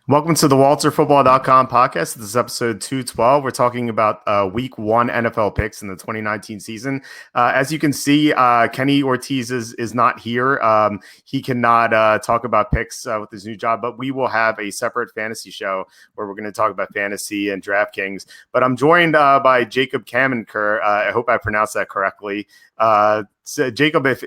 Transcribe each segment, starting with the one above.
Welcome to the WalterFootball.com podcast. This is episode 212. We're talking about week one NFL picks in the 2019 season. As you can see, Kenny Ortiz is not here. He cannot talk about picks with his new job, but we will have a separate fantasy show where we're going to talk about fantasy and DraftKings. But I'm joined by Jacob Kamenker. I hope I pronounced that correctly. So Jacob, if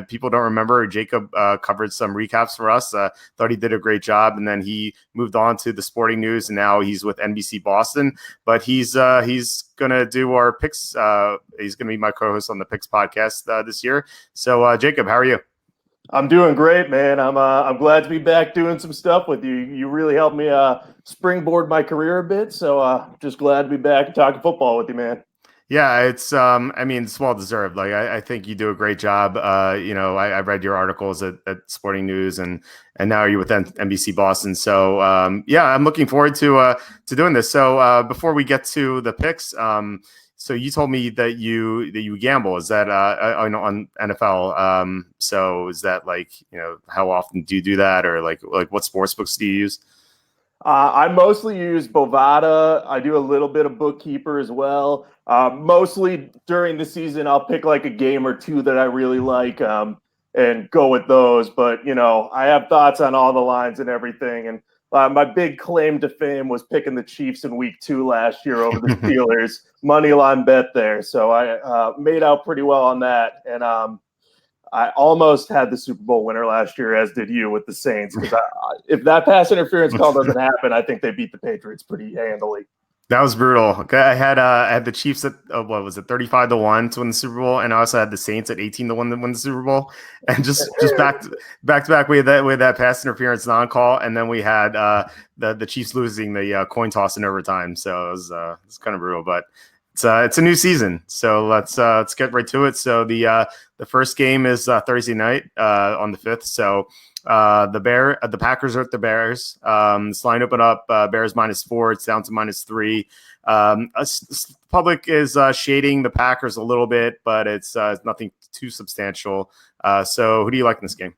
people don't remember, Jacob covered some recaps for us. Thought he did a great job, and then he moved on to the Sporting News, and now he's with NBC Boston. But he's gonna do our picks. He's gonna be my co-host on the Picks podcast this year. So Jacob, how are you? I'm doing great, man. I'm glad to be back doing some stuff with you. You really helped me springboard my career a bit, so just glad to be back and talking football with you, man. Yeah, it's it's well deserved. Like I think you do a great job. I read your articles at Sporting News, and now you're with NBC Boston. So I'm looking forward to doing this. So before we get to the picks, so you told me that you gamble. Is that on NFL? So is that how often do you do that, or like what sports books do you use? I mostly use Bovada. I do a little bit of Bookkeeper as well. Mostly during the season, I'll pick like a game or two that I really like and go with those. But, I have thoughts on all the lines and everything. And my big claim to fame was picking the Chiefs in week 2 last year over the Steelers. Money line bet there. So I made out pretty well on that. And I almost had the Super Bowl winner last year, as did you with the Saints. Because if that pass interference call doesn't happen, I think they beat the Patriots pretty handily. That was brutal. I had the Chiefs at 35-1 to win the Super Bowl, and I also had the Saints at 18-1 to win the Super Bowl. And just back to back, we had that pass interference non-call, and then we had the Chiefs losing the coin toss in overtime. So it was kind of brutal, but it's a new season, so let's get right to it. So the first game is Thursday night on the 5th. So the Packers are at the Bears. This line opened up Bears -4. It's down to -3. Public is shading the Packers a little bit, but it's nothing too substantial. So who do you like in this game?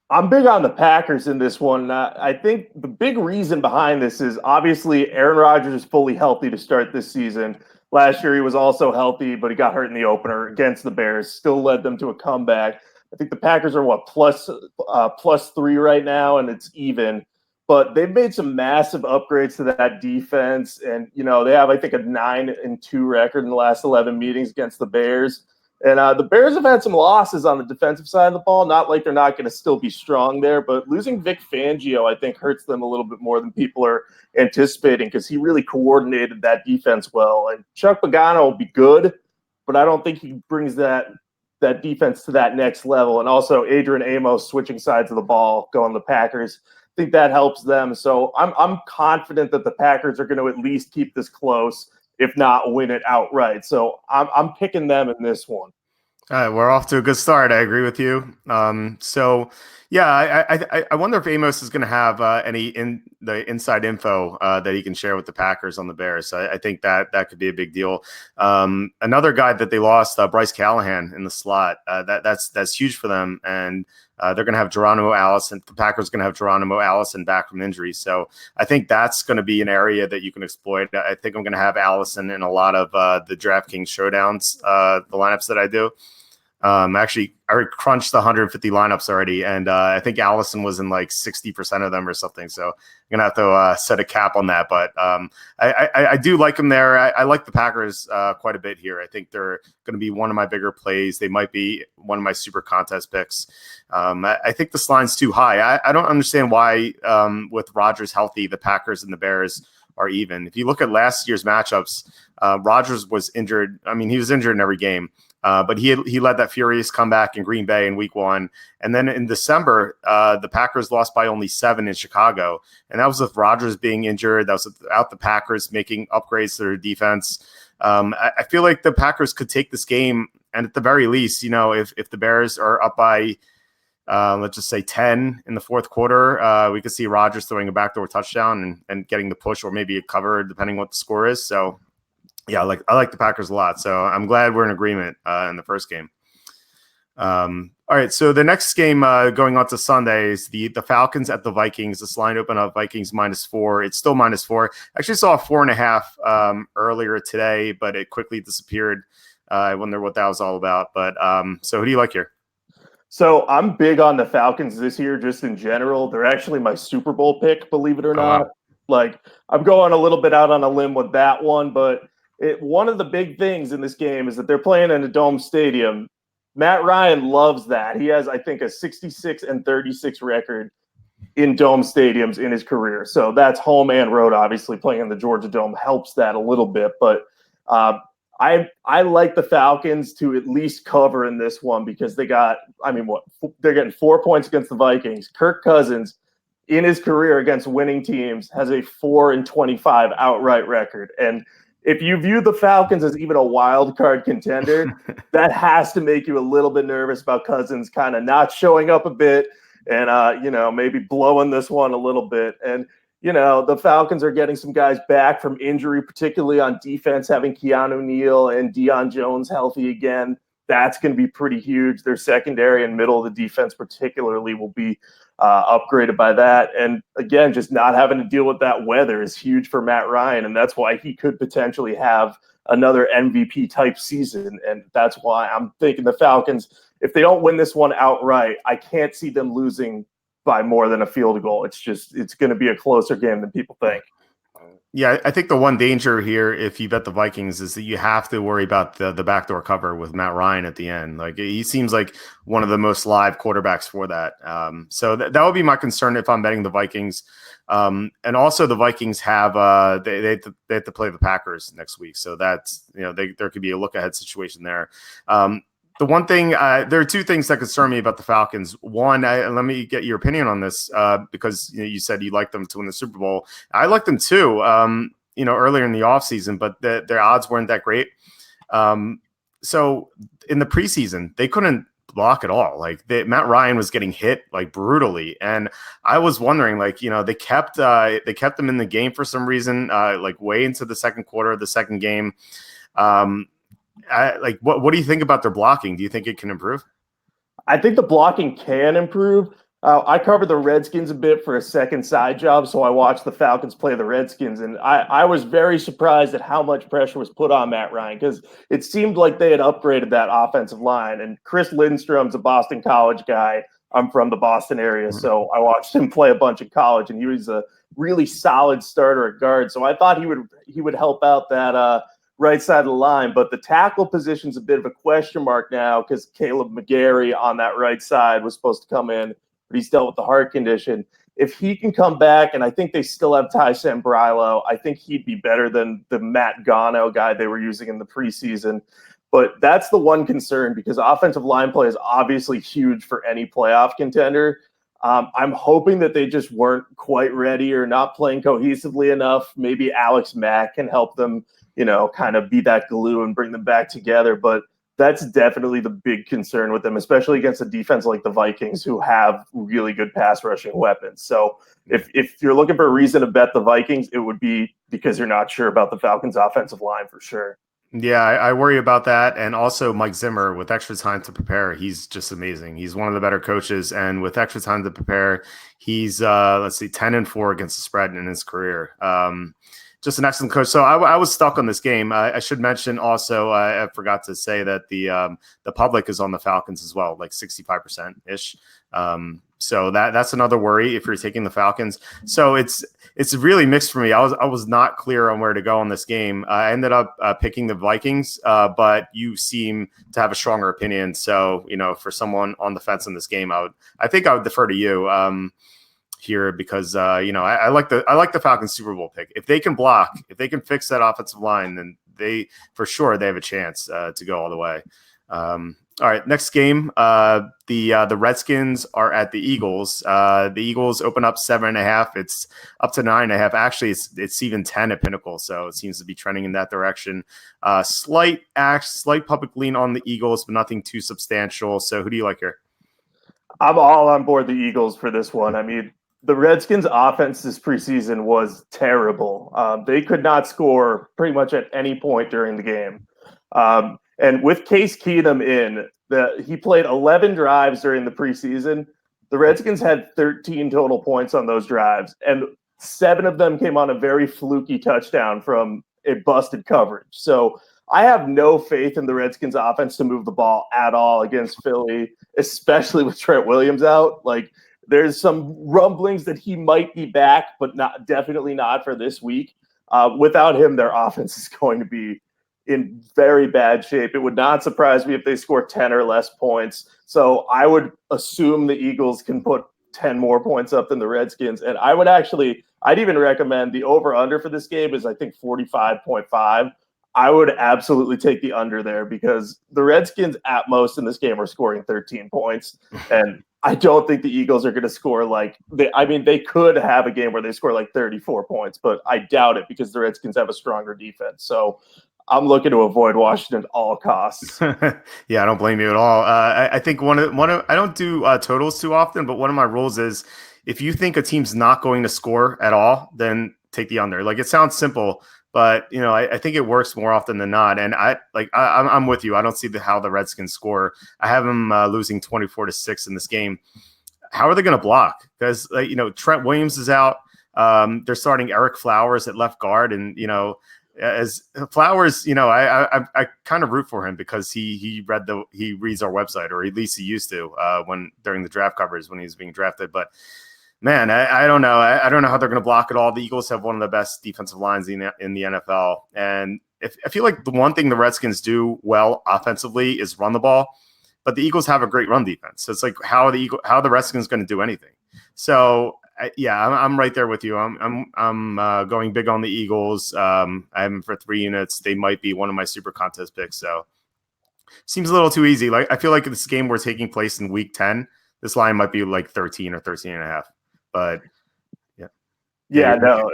I'm big on the Packers in this one. I think the big reason behind this is obviously Aaron Rodgers is fully healthy to start this season. Last year, he was also healthy, but he got hurt in the opener against the Bears, still led them to a comeback. I think the Packers are +3 right now, and it's even. But they've made some massive upgrades to that defense, and they have, I think, a 9-2 record in the last 11 meetings against the Bears. And the Bears have had some losses on the defensive side of the ball. Not like they're not going to still be strong there, but losing Vic Fangio, I think, hurts them a little bit more than people are anticipating because he really coordinated that defense well. And Chuck Pagano will be good, but I don't think he brings that defense to that next level. And also Adrian Amos switching sides of the ball, going to the Packers. I think that helps them. So I'm confident that the Packers are going to at least keep this close, if not win it outright. So I'm picking them in this one. All right, we're off to a good start. I agree with you. I wonder if Amos is going to have any inside info that he can share with the Packers on the Bears. I think that could be a big deal. Another guy that they lost, Bryce Callahan in the slot. That's huge for them, and they're going to have Geronimo Allison. The Packers are going to have Geronimo Allison back from injury. So I think that's going to be an area that you can exploit. I think I'm going to have Allison in a lot of the DraftKings showdowns, the lineups that I do. Actually, I crunched the 150 lineups already, and I think Allison was in like 60% of them or something. So I'm going to have to set a cap on that. But I do like them there. I like the Packers quite a bit here. I think they're going to be one of my bigger plays. They might be one of my super contest picks. I think this line's too high. I don't understand why with Rodgers healthy, the Packers and the Bears are even. If you look at last year's matchups, Rodgers was injured. I mean, he was injured in every game. But he led that furious comeback in Green Bay in week 1. And then in December, the Packers lost by only 7 in Chicago. And that was with Rodgers being injured. That was without the Packers making upgrades to their defense. I feel like the Packers could take this game. And at the very least, if the Bears are up by, let's just say 10 in the fourth quarter, we could see Rodgers throwing a backdoor touchdown and getting the push or maybe a cover, depending what the score is. So, yeah, I like the Packers a lot, so I'm glad we're in agreement in the first game. All right, so the next game going on to Sunday is the Falcons at the Vikings. This line opened up Vikings -4. It's still -4. Actually saw a 4.5 earlier today, but it quickly disappeared. I wonder what that was all about. But so who do you like here? So I'm big on the Falcons this year, just in general. They're actually my Super Bowl pick, believe it or not. Wow. Like, I'm going a little bit out on a limb with that one, but one of the big things in this game is that they're playing in a dome stadium. Matt Ryan loves that. He has, I think, a 66-36 record in dome stadiums in his career. So that's home and road. Obviously, playing in the Georgia Dome helps that a little bit, but I like the Falcons to at least cover in this one because they're getting 4 points against the Vikings. Kirk Cousins, in his career against winning teams, has a 4-25 outright record. And if you view the Falcons as even a wild card contender, that has to make you a little bit nervous about Cousins kind of not showing up a bit and, maybe blowing this one a little bit. And, the Falcons are getting some guys back from injury, particularly on defense, having Keanu Neal and Deion Jones healthy again. That's going to be pretty huge. Their secondary and middle of the defense particularly will be upgraded by that. And again, just not having to deal with that weather is huge for Matt Ryan. And that's why he could potentially have another MVP type season. And that's why I'm thinking the Falcons, if they don't win this one outright, I can't see them losing by more than a field goal. It's going to be a closer game than people think. Yeah, I think the one danger here, if you bet the Vikings, is that you have to worry about the backdoor cover with Matt Ryan at the end. Like, he seems like one of the most live quarterbacks for that. So that would be my concern if I'm betting the Vikings. And also the Vikings have they have to play the Packers next week, so that's there could be a look ahead situation there. The one thing, there are two things that concern me about the Falcons. One, let me get your opinion on this because you said you like them to win the Super Bowl. I like them too, earlier in the offseason, but their odds weren't that great. So in the preseason, they couldn't block at all. Like, Matt Ryan was getting hit like brutally, and I was wondering, they kept them in the game for some reason, like way into the second quarter of the second game. What do you think about their blocking? Do you think it can improve? I think the blocking can improve. I covered the Redskins a bit for a second side job, so I watched the Falcons play the Redskins, and I was very surprised at how much pressure was put on Matt Ryan because it seemed like they had upgraded that offensive line. And Chris Lindstrom's a Boston College guy. I'm from the Boston area, so I watched him play a bunch in college, and he was a really solid starter at guard. So I thought he would help out that right side of the line, but the tackle position's a bit of a question mark now because Caleb McGarry on that right side was supposed to come in, but he's dealt with the heart condition. If he can come back, and I think they still have Ty Sambrailo, I think he'd be better than the Matt Gano guy they were using in the preseason. But that's the one concern because offensive line play is obviously huge for any playoff contender. I'm hoping that they just weren't quite ready or not playing cohesively enough. Maybe Alex Mack can help them kind of be that glue and bring them back together. But that's definitely the big concern with them, especially against a defense like the Vikings, who have really good pass rushing weapons. So if you're looking for a reason to bet the Vikings, it would be because you're not sure about the Falcons' offensive line for sure. Yeah, I worry about that. And also Mike Zimmer, with extra time to prepare, he's just amazing. He's one of the better coaches. And with extra time to prepare, he's, 10-4 against the spread in his career. Just an excellent coach. So I was stuck on this game. I should mention also, I forgot to say that the public is on the Falcons as well, like 65% ish. So that's another worry if you're taking the Falcons. So it's really mixed for me. I was not clear on where to go on this game. I ended up picking the Vikings, but you seem to have a stronger opinion. So for someone on the fence in this game, I think I would defer to you. Here because I like the Falcons Super Bowl pick. If they can block, if they can fix that offensive line, then they have a chance to go all the way. All right, next game, the Redskins are at the Eagles. The Eagles open up 7.5. It's up to 9.5. Actually, it's even 10 at Pinnacle, so it seems to be trending in that direction. Slight public lean on the Eagles, but nothing too substantial. So who do you like here? I'm all on board the Eagles for this one. I mean, the Redskins' offense this preseason was terrible. They could not score pretty much at any point during the game. And with Case Keenum he played 11 drives during the preseason. The Redskins had 13 total points on those drives, and 7 of them came on a very fluky touchdown from a busted coverage. So I have no faith in the Redskins offense to move the ball at all against Philly, especially with Trent Williams out. Like, there's some rumblings that he might be back, but definitely not for this week. Without him, their offense is going to be in very bad shape. It would not surprise me if they score 10 or less points. So I would assume the Eagles can put 10 more points up than the Redskins. And I'd even recommend the over-under for this game is, I think, 45.5. I would absolutely take the under there because the Redskins at most in this game are scoring 13 points. And I don't think the Eagles are going to score they could have a game where they score like 34 points, but I doubt it because the Redskins have a stronger defense. So I'm looking to avoid Washington at all costs. Yeah, I don't blame you at all. I think one of I don't do totals too often, but one of my rules is if you think a team's not going to score at all, then take the under. Like, it sounds simple, but I think it works more often than not. And I'm with you. I don't see how the Redskins score. I have them losing 24-6 in this game. How are they going to block? Because Trent Williams is out. They're starting Eric Flowers at left guard, and as Flowers, I kind of root for him because he reads our website, or at least he used to during the draft coverage when he was being drafted. But man, I don't know. I don't know how they're going to block it all. The Eagles have one of the best defensive lines in the NFL, and I feel like the one thing the Redskins do well offensively is run the ball, but the Eagles have a great run defense. So it's like how are the Redskins going to do anything? So. I'm right there with you. I'm going big on the Eagles. I have them for 3 units. They might be one of my super contest picks. So seems a little too easy. Like, I feel like this game we're taking place in week 10, this line might be like 13 or 13 and a half. But no,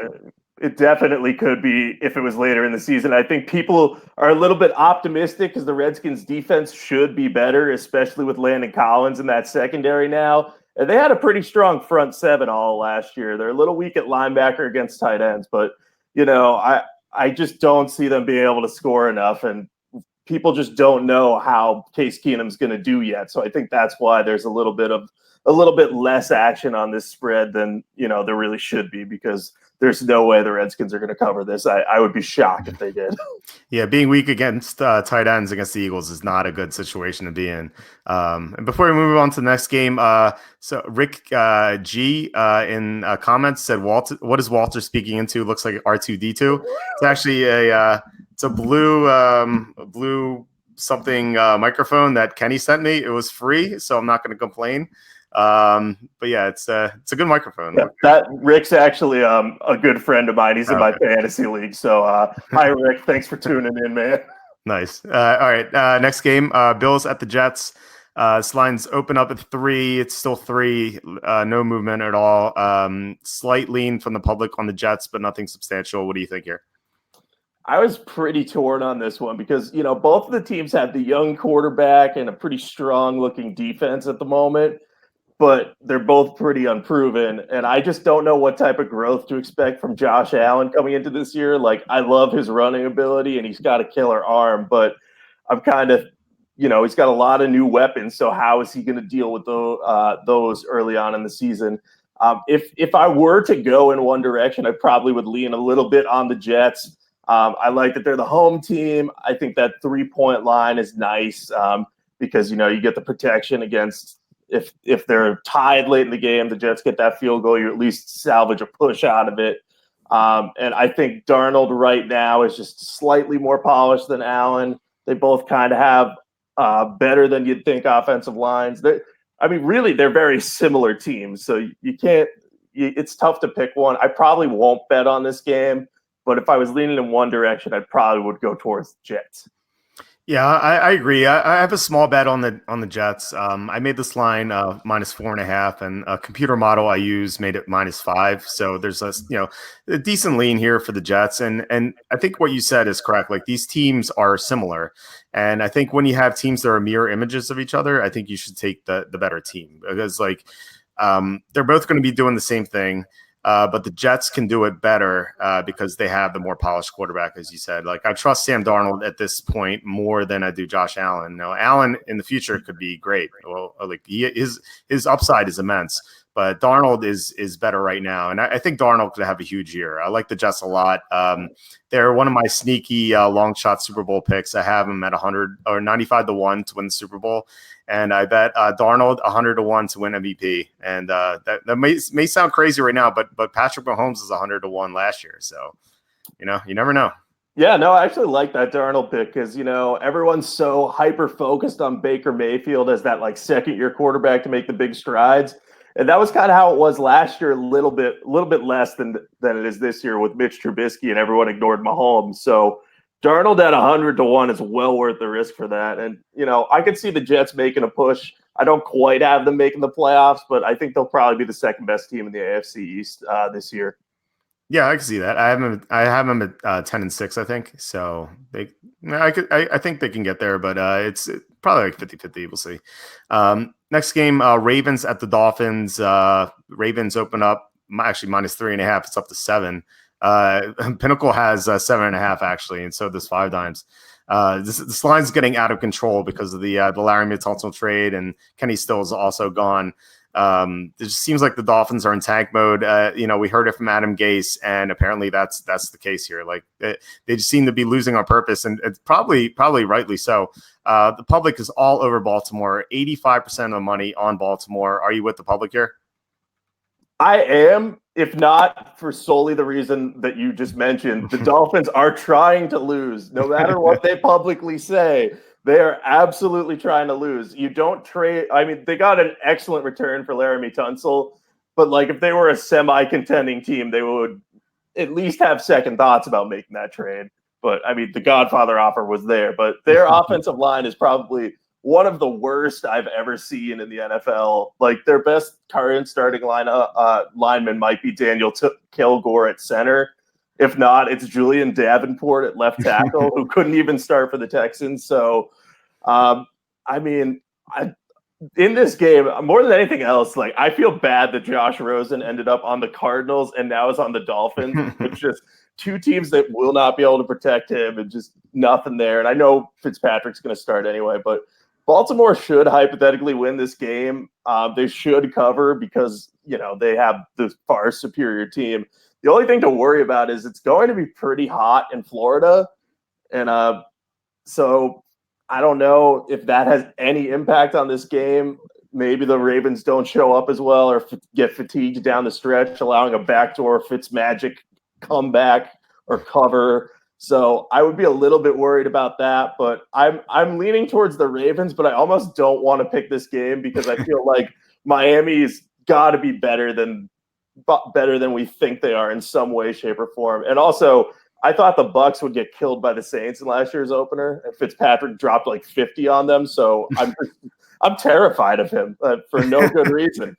it definitely could be if it was later in the season. I think people are a little bit optimistic because the Redskins defense should be better, especially with Landon Collins in that secondary now. And they had a pretty strong front seven all last year. They're a little weak at linebacker against tight ends, but I just don't see them being able to score enough, and people just don't know how Case Keenum's going to do yet. So I think that's why there's a little bit less action on this spread than there really should be, because there's no way the Redskins are going to cover this. I would be shocked if they did. Yeah, being weak against tight ends against the Eagles is not a good situation to be in. And before we move on to the next game, so Rick G in comments said, what is Walter speaking into? Looks like R2D2. It's actually it's a blue something microphone that Kenny sent me. It was free, so I'm not going to complain. But yeah, it's a good microphone. Yeah, that Rick's actually a good friend of mine. He's in my fantasy league. So hi Rick, thanks for tuning in, man. Nice. All right. Next game, Bills at the Jets. This line's open up at 3. It's still 3. No movement at all. Slight lean from the public on the Jets, but nothing substantial. What do you think here? I was pretty torn on this one because, both of the teams have the young quarterback and a pretty strong looking defense at the moment, but they're both pretty unproven. And I just don't know what type of growth to expect from Josh Allen coming into this year. Like, I love his running ability and he's got a killer arm, but I'm kind of, he's got a lot of new weapons. So how is he going to deal with those early on in the season? If I were to go in one direction, I probably would lean a little bit on the Jets. I like that they're the home team. I think that 3-point line is nice because, you get the protection against if they're tied late in the game, the Jets get that field goal, you at least salvage a push out of it. And I think Darnold right now is just slightly more polished than Allen. They both kind of have better than you'd think offensive lines. Really, they're very similar teams. So it's tough to pick one. I probably won't bet on this game, but if I was leaning in one direction, I probably would go towards the Jets. Yeah, I agree. I have a small bet on the Jets. I made this line -4.5, and a computer model I use made it -5. So there's a decent lean here for the Jets. And I think what you said is correct. Like, these teams are similar, and I think when you have teams that are mirror images of each other, I think you should take the better team because they're both going to be doing the same thing. But the Jets can do it better because they have the more polished quarterback, as you said. Like, I trust Sam Darnold at this point more than I do Josh Allen. Now, Allen in the future could be great. Well, like his upside is immense, but Darnold is better right now, and I think Darnold could have a huge year. I like the Jets a lot. They're one of my sneaky long shot Super Bowl picks. I have them at 100 or 95-1 to win the Super Bowl. And I bet Darnold 100-1 to win MVP. And that may sound crazy right now, but Patrick Mahomes is 100-1 last year. So, you never know. Yeah, no, I actually like that Darnold pick because, everyone's so hyper-focused on Baker Mayfield as that, like, second-year quarterback to make the big strides. And that was kind of how it was last year, a little bit less than it is this year with Mitch Trubisky, and everyone ignored Mahomes. So Darnold at 100-1 is well worth the risk for that. And, I could see the Jets making a push. I don't quite have them making the playoffs, but I think they'll probably be the second best team in the AFC East this year. Yeah, I can see that. I have them at 10-6, I think. So I think they can get there, but it's probably like 50-50. We'll see. Next game, Ravens at the Dolphins. Ravens open up actually -3.5. It's up to 7. Pinnacle has 7.5 actually, and so does Five Dimes. This line's getting out of control because of the Laremy Tunsil trade, and Kenny Still is also gone. It just seems like the Dolphins are in tank mode. We heard it from Adam Gase, and apparently that's the case here. Like they just seem to be losing on purpose, and it's probably rightly so. The public is all over Baltimore. 85% of the money on Baltimore. Are you with the public here? I am, if not for solely the reason that you just mentioned. The Dolphins are trying to lose, no matter what they publicly say. They are absolutely trying to lose. You don't trade. I mean, they got an excellent return for Laremy Tunsil, but like if they were a semi-contending team, they would at least have second thoughts about making that trade. But I mean, the Godfather offer was there, but their offensive line is probably one of the worst I've ever seen in the NFL. Like their best current starting lineman might be Daniel Kilgore at center. If not, it's Julian Davenport at left tackle, who couldn't even start for the Texans. So, in this game, more than anything else, like I feel bad that Josh Rosen ended up on the Cardinals and now is on the Dolphins. It's just two teams that will not be able to protect him and just nothing there. And I know Fitzpatrick's going to start anyway, but Baltimore should hypothetically win this game. They should cover because, they have the far superior team. The only thing to worry about is it's going to be pretty hot in Florida. And so I don't know if that has any impact on this game. Maybe the Ravens don't show up as well or get fatigued down the stretch, allowing a backdoor Fitzmagic comeback or cover. So I would be a little bit worried about that, but I'm leaning towards the Ravens, but I almost don't want to pick this game because I feel like Miami's got to be better than we think they are in some way, shape, or form. And also, I thought the Bucs would get killed by the Saints in last year's opener, and Fitzpatrick dropped like 50 on them. So I'm terrified of him for no good reason.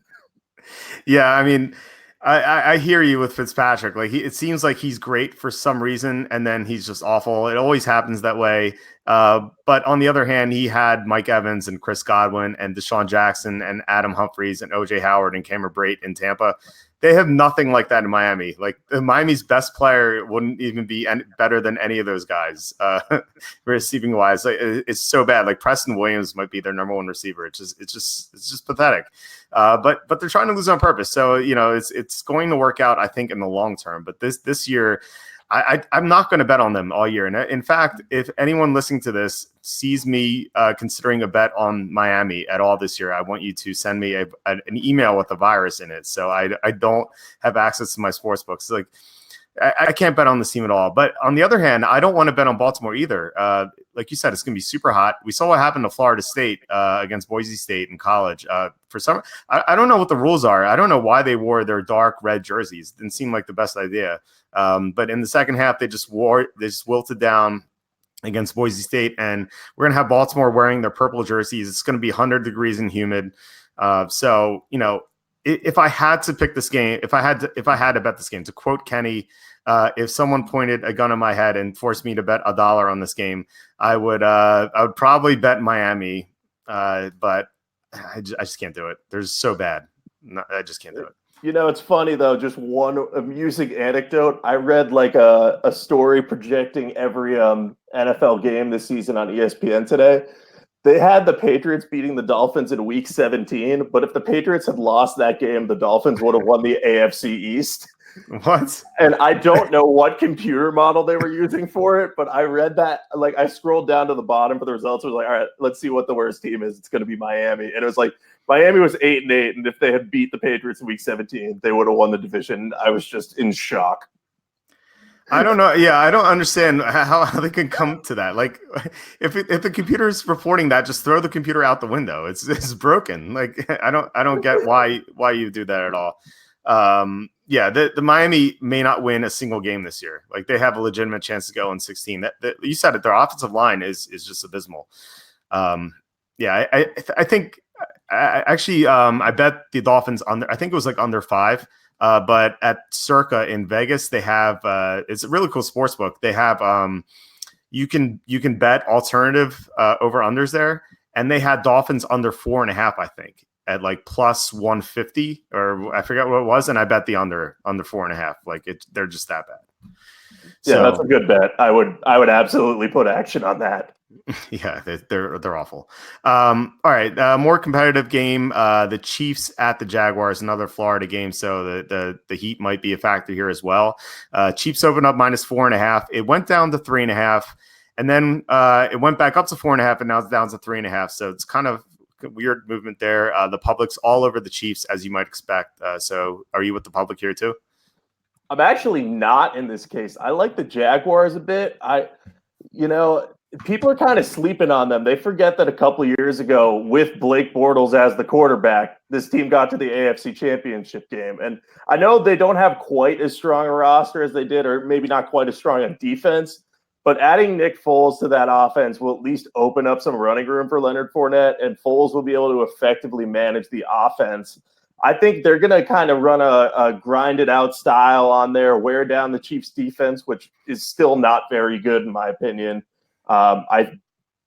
Yeah, I mean, I hear you with Fitzpatrick. Like it seems like he's great for some reason, and then he's just awful. It always happens that way. But on the other hand, he had Mike Evans and Chris Godwin and Deshaun Jackson and Adam Humphries and OJ Howard and Cameron Brate in Tampa. They have nothing like that in Miami. Like Miami's best player wouldn't even be better than any of those guys, receiving wise. Like, it's so bad. Like Preston Williams might be their number one receiver. It's just pathetic. But they're trying to lose on purpose. So it's going to work out, I think, in the long term. But this year, I'm not going to bet on them all year. And in fact, if anyone listening to this sees me considering a bet on Miami at all this year, I want you to send me an email with a virus in it. So I don't have access to my sports books. Like I can't bet on this team at all. But on the other hand, I don't want to bet on Baltimore either. Like you said, it's going to be super hot. We saw what happened to Florida State against Boise State in college. For some, I don't know what the rules are. I don't know why they wore their dark red jerseys. Didn't seem like the best idea. But in the second half, they just wilted down against Boise State, and we're gonna have Baltimore wearing their purple jerseys. It's going to be 100 degrees and humid. So if I had to pick this game, if I had to bet this game, to quote Kenny, if someone pointed a gun on my head and forced me to bet $1 on this game, I would probably bet Miami. But I just can't do it. They're so bad. I just can't do it. It's funny though. Just one amusing anecdote. I read like a story projecting every NFL game this season on ESPN today. They had the Patriots beating the Dolphins in Week 17, but if the Patriots had lost that game, the Dolphins would have won the AFC East. What? And I don't know what computer model they were using for it, but I read that. Like, I scrolled down to the bottom for the results. I was like, all right, let's see what the worst team is. It's going to be Miami. And it was like, Miami was 8-8, and if they had beat the Patriots in Week 17, they would have won the division. I was just in shock. I don't know. Yeah, I don't understand how they can come to that. Like, if the computer is reporting that, just throw the computer out the window. It's broken. Like, I don't get why you do that at all. Yeah, the Miami may not win a single game this year. Like, they have a legitimate chance to go in 16. That you said it. Their offensive line is just abysmal. Yeah, I think I bet the Dolphins under. I think it was like under 5. But at Circa in Vegas, they have it's a really cool sports book. They have you can bet alternative over unders there, and they had Dolphins under 4.5, I think, at like plus 150, or I forget what it was, and I bet the under 4.5. Like, they're just that bad. Yeah, so, that's a good bet. I would absolutely put action on that. Yeah, they're awful. All right, more competitive game. The Chiefs at the Jaguars, another Florida game, so the heat might be a factor here as well. Chiefs opened up minus 4.5. It went down to 3.5, and then it went back up to 4.5, and now it's down to 3.5. So it's kind of weird movement there. The public's all over the Chiefs, as you might expect. So are you with the public here too? I'm actually not in this case. I like the Jaguars a bit. People are kind of sleeping on them. They forget that a couple of years ago, with Blake Bortles as the quarterback, this team got to the AFC Championship game. And I know they don't have quite as strong a roster as they did, or maybe not quite as strong on defense, but adding Nick Foles to that offense will at least open up some running room for Leonard Fournette, and Foles will be able to effectively manage the offense. I think they're going to kind of run a grinded out style on there, wear down the Chiefs defense, which is still not very good in my opinion. I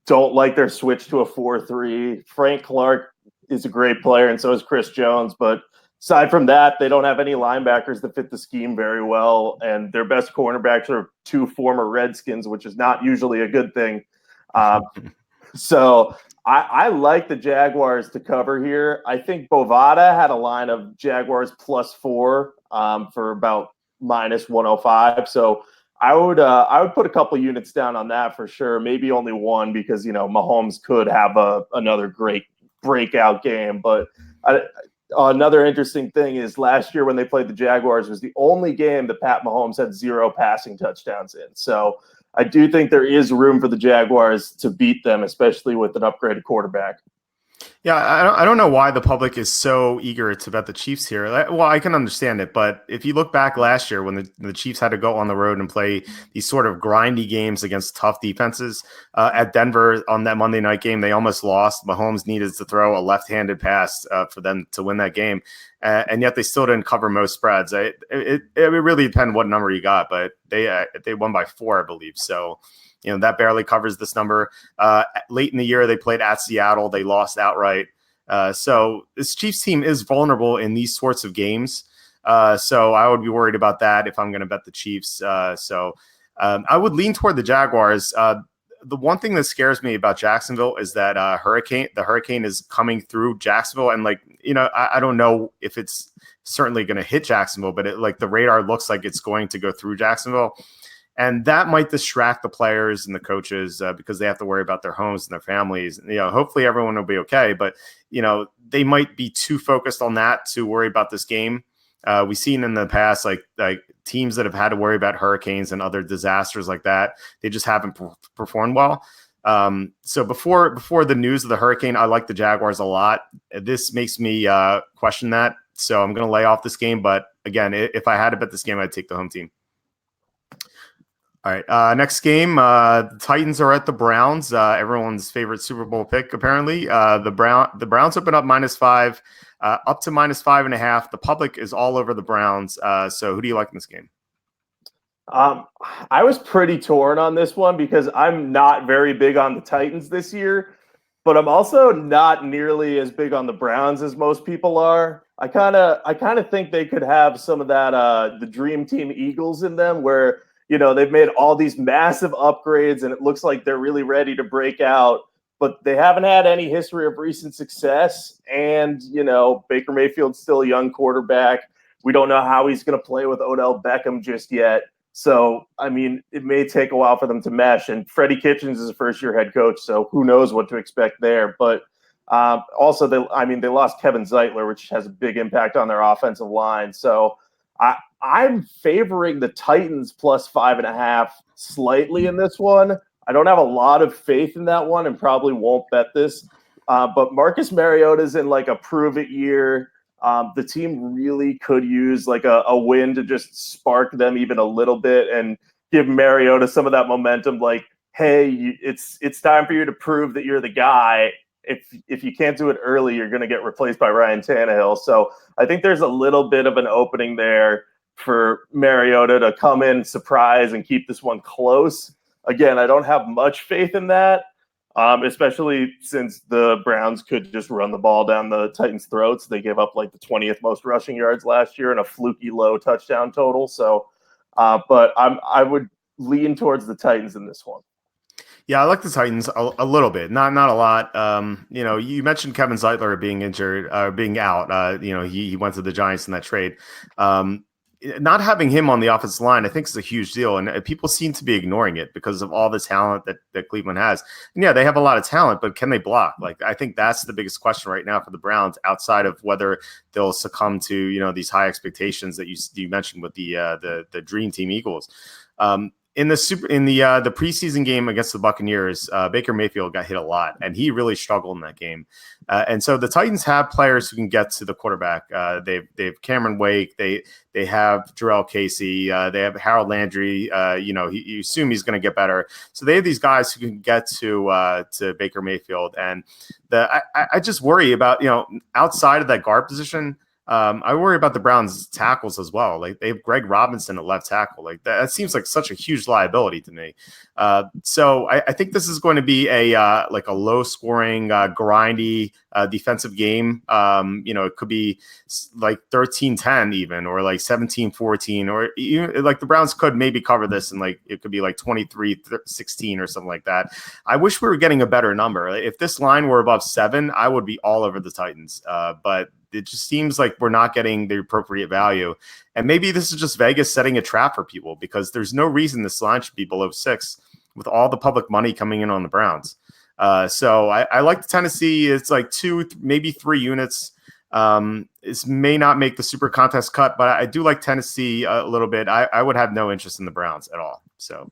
don't like their switch to a 4-3. Frank Clark is a great player, and so is Chris Jones. But aside from that, they don't have any linebackers that fit the scheme very well, and their best cornerbacks are 2 former Redskins, which is not usually a good thing. So I like the Jaguars to cover here. I think Bovada had a line of Jaguars +4 for about minus 105. So I would put a couple units down on that for sure. Maybe only one, because Mahomes could have another great breakout game. But another interesting thing is last year when they played the Jaguars was the only game that Pat Mahomes had 0 passing touchdowns in. So I do think there is room for the Jaguars to beat them, especially with an upgraded quarterback. Yeah, I don't know why the public is so eager to bet the Chiefs here. Well, I can understand it, but if you look back last year when the Chiefs had to go on the road and play these sort of grindy games against tough defenses at Denver on that Monday night game, they almost lost. Mahomes needed to throw a left-handed pass for them to win that game, and yet they still didn't cover most spreads. It really depends what number you got, but they won by 4, I believe. So that barely covers this number. Late in the year, they played at Seattle. They lost outright. So this Chiefs team is vulnerable in these sorts of games. So I would be worried about that if I'm going to bet the Chiefs. So I would lean toward the Jaguars. The one thing that scares me about Jacksonville is that the hurricane is coming through Jacksonville. And I don't know if it's certainly going to hit Jacksonville, but the radar looks like it's going to go through Jacksonville. And that might distract the players and the coaches because they have to worry about their homes and their families. Hopefully everyone will be okay, but they might be too focused on that to worry about this game. We've seen in the past, like teams that have had to worry about hurricanes and other disasters like that, they just haven't performed well. So before the news of the hurricane, I like the Jaguars a lot. This makes me question that. So I'm going to lay off this game. But again, if I had to bet this game, I'd take the home team. All right, next game, the Titans are at the Browns. Everyone's favorite Super Bowl pick, apparently. The Browns open up -5, up to -5.5. The public is all over the Browns. So who do you like in this game? I was pretty torn on this one because I'm not very big on the Titans this year. but I'm also not nearly as big on the Browns as most people are. I kind of think they could have some of that the dream team Eagles in them, where they've made all these massive upgrades and it looks like they're really ready to break out, but they haven't had any history of recent success. And Baker Mayfield's still a young quarterback. We don't know how he's going to play with Odell Beckham just yet. So, I mean, it may take a while for them to mesh. And Freddie Kitchens is a first-year head coach, so who knows what to expect there. But also, they lost Kevin Zeitler, which has a big impact on their offensive line. So I'm favoring the Titans plus 5.5 slightly in this one. I don't have a lot of faith in that one and probably won't bet this. But Marcus Mariota's in like a prove-it year. The team really could use like a win to just spark them even a little bit and give Mariota some of that momentum. Like, hey, it's time for you to prove that you're the guy. If you can't do it early, you're going to get replaced by Ryan Tannehill. So I think there's a little bit of an opening there for Mariota to come in, surprise, and keep this one close. Again, I don't have much faith in that. Especially since the Browns could just run the ball down the Titans' throats. They gave up like the 20th most rushing yards last year and a fluky low touchdown total. So, but I would lean towards the Titans in this one. Yeah, I like the Titans a little bit, not a lot. You mentioned Kevin Zeitler being injured, being out. He went to the Giants in that trade. Not having him on the offensive line, I think, is a huge deal, and people seem to be ignoring it because of all the talent that Cleveland has. And yeah, they have a lot of talent, but can they block? Like, I think that's the biggest question right now for the Browns, outside of whether they'll succumb to these high expectations that you mentioned with the Dream Team Eagles. In the preseason game against the Buccaneers, Baker Mayfield got hit a lot, and he really struggled in that game. And so the Titans have players who can get to the quarterback. They've Cameron Wake. They have Jarrell Casey. They have Harold Landry. You assume he's going to get better. So they have these guys who can get to Baker Mayfield. And I just worry about outside of that guard position. I worry about the Browns tackles as well. Like, they have Greg Robinson at left tackle. Like, that seems like such a huge liability to me. So I think this is going to be a low scoring, grindy defensive game. It could be like 13-10 even, or like 17-14, or even, like, the Browns could maybe cover this, and like it could be like 23-16 or something like that. I wish we were getting a better number. If this line were above 7, I would be all over the Titans. But it just seems like we're not getting the appropriate value. And maybe this is just Vegas setting a trap for people, because there's no reason this line should be below 6 with all the public money coming in on the Browns. So I like the Tennessee. It's like 2, maybe 3 units. This may not make the super contest cut, but I do like Tennessee a little bit. I would have no interest in the Browns at all. So,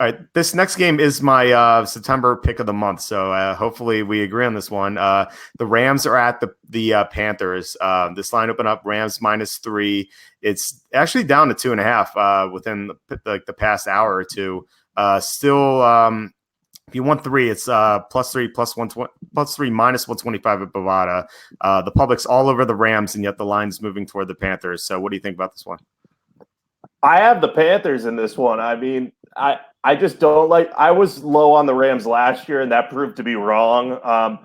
all right, this next game is my September pick of the month, so hopefully we agree on this one. The Rams are at the Panthers. This line opened up Rams -3. It's actually down to 2.5 within the past hour or two. Still, if you want 3, it's +3 +3 -125 at Bovada. The public's all over the Rams, and yet the line's moving toward the Panthers. So what do you think about this one? I have the Panthers in this one. I mean, I just don't like – I was low on the Rams last year, and that proved to be wrong.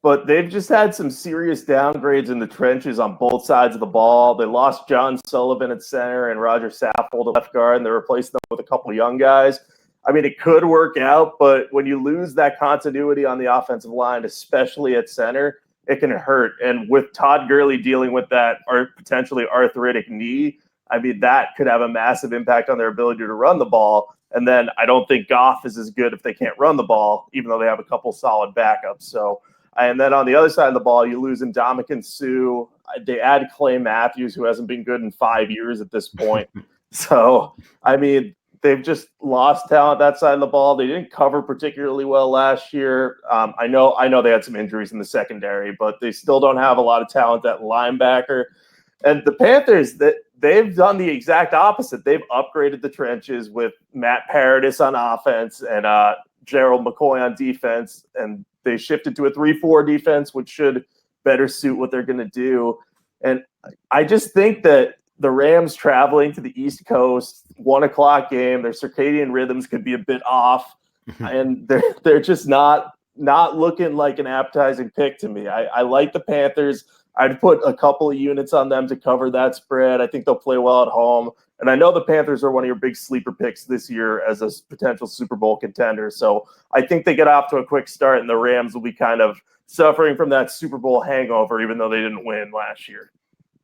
But they've just had some serious downgrades in the trenches on both sides of the ball. They lost John Sullivan at center and Roger Saffold at left guard, and they replaced them with a couple of young guys. I mean, it could work out, but when you lose that continuity on the offensive line, especially at center, it can hurt. And with Todd Gurley dealing with that or potentially arthritic knee, I mean, that could have a massive impact on their ability to run the ball. And then I don't think Goff is as good if they can't run the ball, even though they have a couple solid backups. So, and then on the other side of the ball, you lose Ndamukong Suh. They add Clay Matthews, who hasn't been good in 5 years at this point. So, I mean, they've just lost talent that side of the ball. They didn't cover particularly well last year. I know they had some injuries in the secondary, but they still don't have a lot of talent at linebacker. And the Panthers, they've done the exact opposite. They've upgraded the trenches with Matt Paradis on offense and Gerald McCoy on defense, and they shifted to a 3-4 defense, which should better suit what they're going to do. And I just think that the Rams traveling to the East Coast, 1 o'clock game, their circadian rhythms could be a bit off, and they're just not not looking like an appetizing pick to me. I like the Panthers. I'd put a couple of units on them to cover that spread. I think they'll play well at home. And I know the Panthers are one of your big sleeper picks this year as a potential Super Bowl contender. So I think they get off to a quick start, and the Rams will be kind of suffering from that Super Bowl hangover, even though they didn't win last year.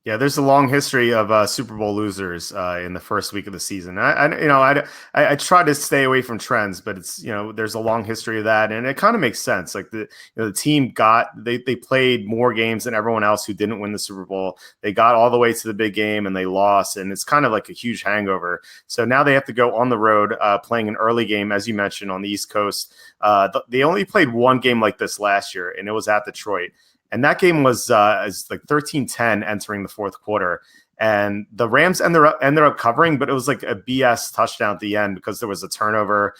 Yeah, there's a long history of Super Bowl losers in the first week of the season. I try to stay away from trends, but it's there's a long history of that, and it kind of makes sense. Like the team they played more games than everyone else who didn't win the Super Bowl. They got all the way to the big game and they lost, and it's kind of like a huge hangover. So now they have to go on the road playing an early game, as you mentioned, on the East Coast. They only played one game like this last year, and it was at Detroit. And that game was like 13-10 entering the fourth quarter. And the Rams ended up covering, but it was like a BS touchdown at the end because there was a turnover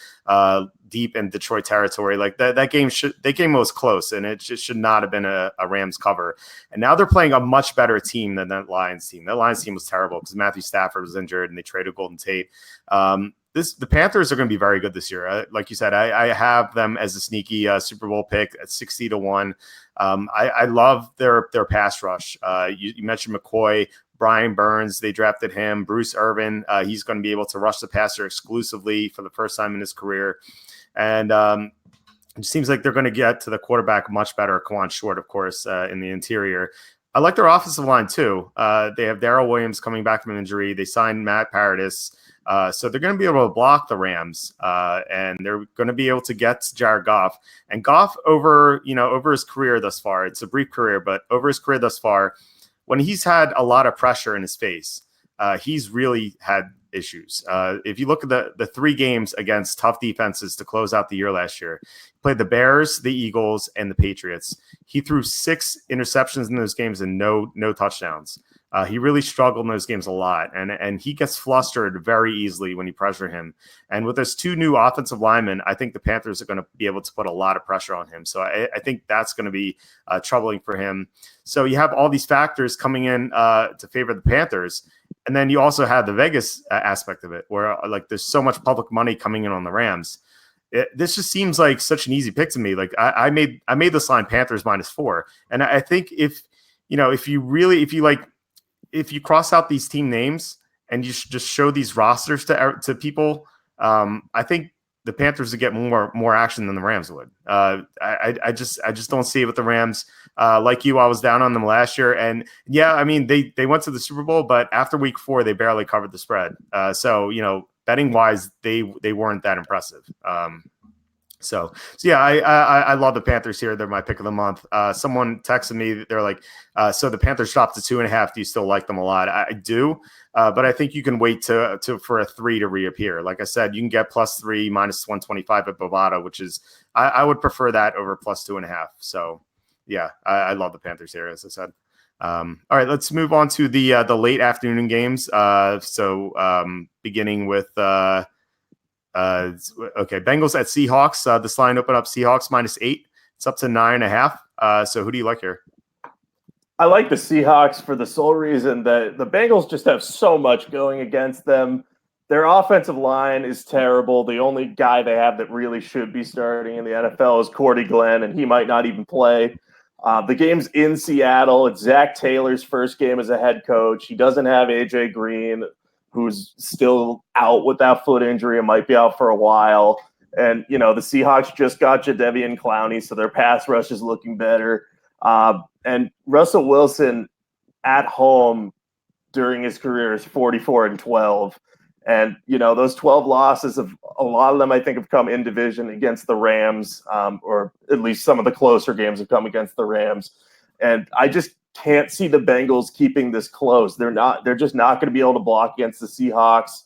deep in Detroit territory. Like that game was close, and it just should not have been a Rams cover. And now they're playing a much better team than that Lions team. That Lions team was terrible because Matthew Stafford was injured, and they traded Golden Tate. The Panthers are going to be very good this year. Like you said, I have them as a sneaky Super Bowl pick at 60-1. I love their pass rush. You mentioned McCoy, Brian Burns. They drafted him. Bruce Irvin. He's going to be able to rush the passer exclusively for the first time in his career. And it seems like they're going to get to the quarterback much better. Kawan Short, of course, in the interior. I like their offensive line, too. They have Darrell Williams coming back from an injury. They signed Matt Paradis. So they're going to be able to block the Rams, and they're going to be able to get Jared Goff. And Goff over his career thus far, it's a brief career, but over his career thus far, when he's had a lot of pressure in his face, he's really had issues. If you look at the three games against tough defenses to close out the year last year, he played the Bears, the Eagles, and the Patriots. He threw 6 interceptions in those games and no touchdowns. He really struggled in those games a lot, and he gets flustered very easily when you pressure him. And with those 2 new offensive linemen, I think the Panthers are going to be able to put a lot of pressure on him. So I think that's going to be troubling for him. So you have all these factors coming in to favor the Panthers, and then you also have the Vegas aspect of it, where like there's so much public money coming in on the Rams. This just seems like such an easy pick to me. Like I made this line Panthers -4, and I think if you cross out these team names and you just show these rosters to people, I think the Panthers would get more action than the Rams would. I just don't see it with the Rams. Like you, I was down on them last year, and yeah, I mean they went to the Super Bowl, but after week 4 they barely covered the spread. So betting wise, they weren't that impressive. So yeah, I love the Panthers here. They're my pick of the month. Someone texted me. They're like, so the Panthers dropped to 2.5. Do you still like them a lot? I do, but I think you can wait for a 3 to reappear. Like I said, you can get +3 -125 at Bovada, which is I would prefer that over +2.5. So yeah, I love the Panthers here, as I said. All right, let's move on to the late afternoon games. Beginning with. Okay, Bengals at Seahawks. This line opened up Seahawks -8. It's up to 9.5. So who do you like here? I like the Seahawks for the sole reason that the Bengals just have so much going against them. Their offensive line is terrible. The only guy they have that really should be starting in the NFL is Cordy Glenn, and he might not even play. The game's in Seattle. It's Zach Taylor's first game as a head coach. He doesn't have AJ Green, who's still out with that foot injury and might be out for a while. And, the Seahawks just got Jadeveon Clowney, so their pass rush is looking better. And Russell Wilson at home during his career is 44-12. And, those 12 losses, a lot of them, I think, have come in division against the Rams, or at least some of the closer games have come against the Rams. And I just can't see the Bengals keeping this close. They're just not going to be able to block against the Seahawks.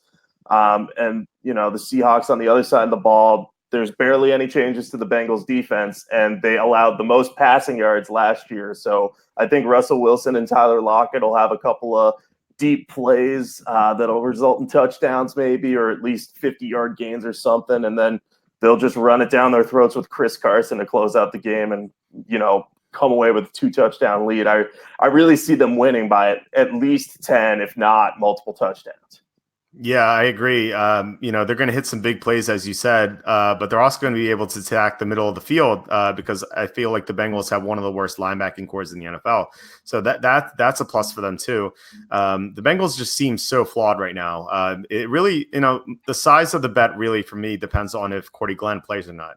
And the Seahawks on the other side of the ball, there's barely any changes to the Bengals defense, and they allowed the most passing yards last year. So I think Russell Wilson and Tyler Lockett will have a couple of deep plays that'll result in touchdowns maybe, or at least 50-yard gains or something. And then they'll just run it down their throats with Chris Carson to close out the game and, come away with a 2-touchdown lead. I really see them winning by at least 10, if not multiple touchdowns. Yeah, I agree. They're going to hit some big plays, as you said, but they're also going to be able to attack the middle of the field because I feel like the Bengals have one of the worst linebacking cores in the NFL. So that's a plus for them too. The Bengals just seem so flawed right now. It really, the size of the bet really for me depends on if Cordy Glenn plays or not.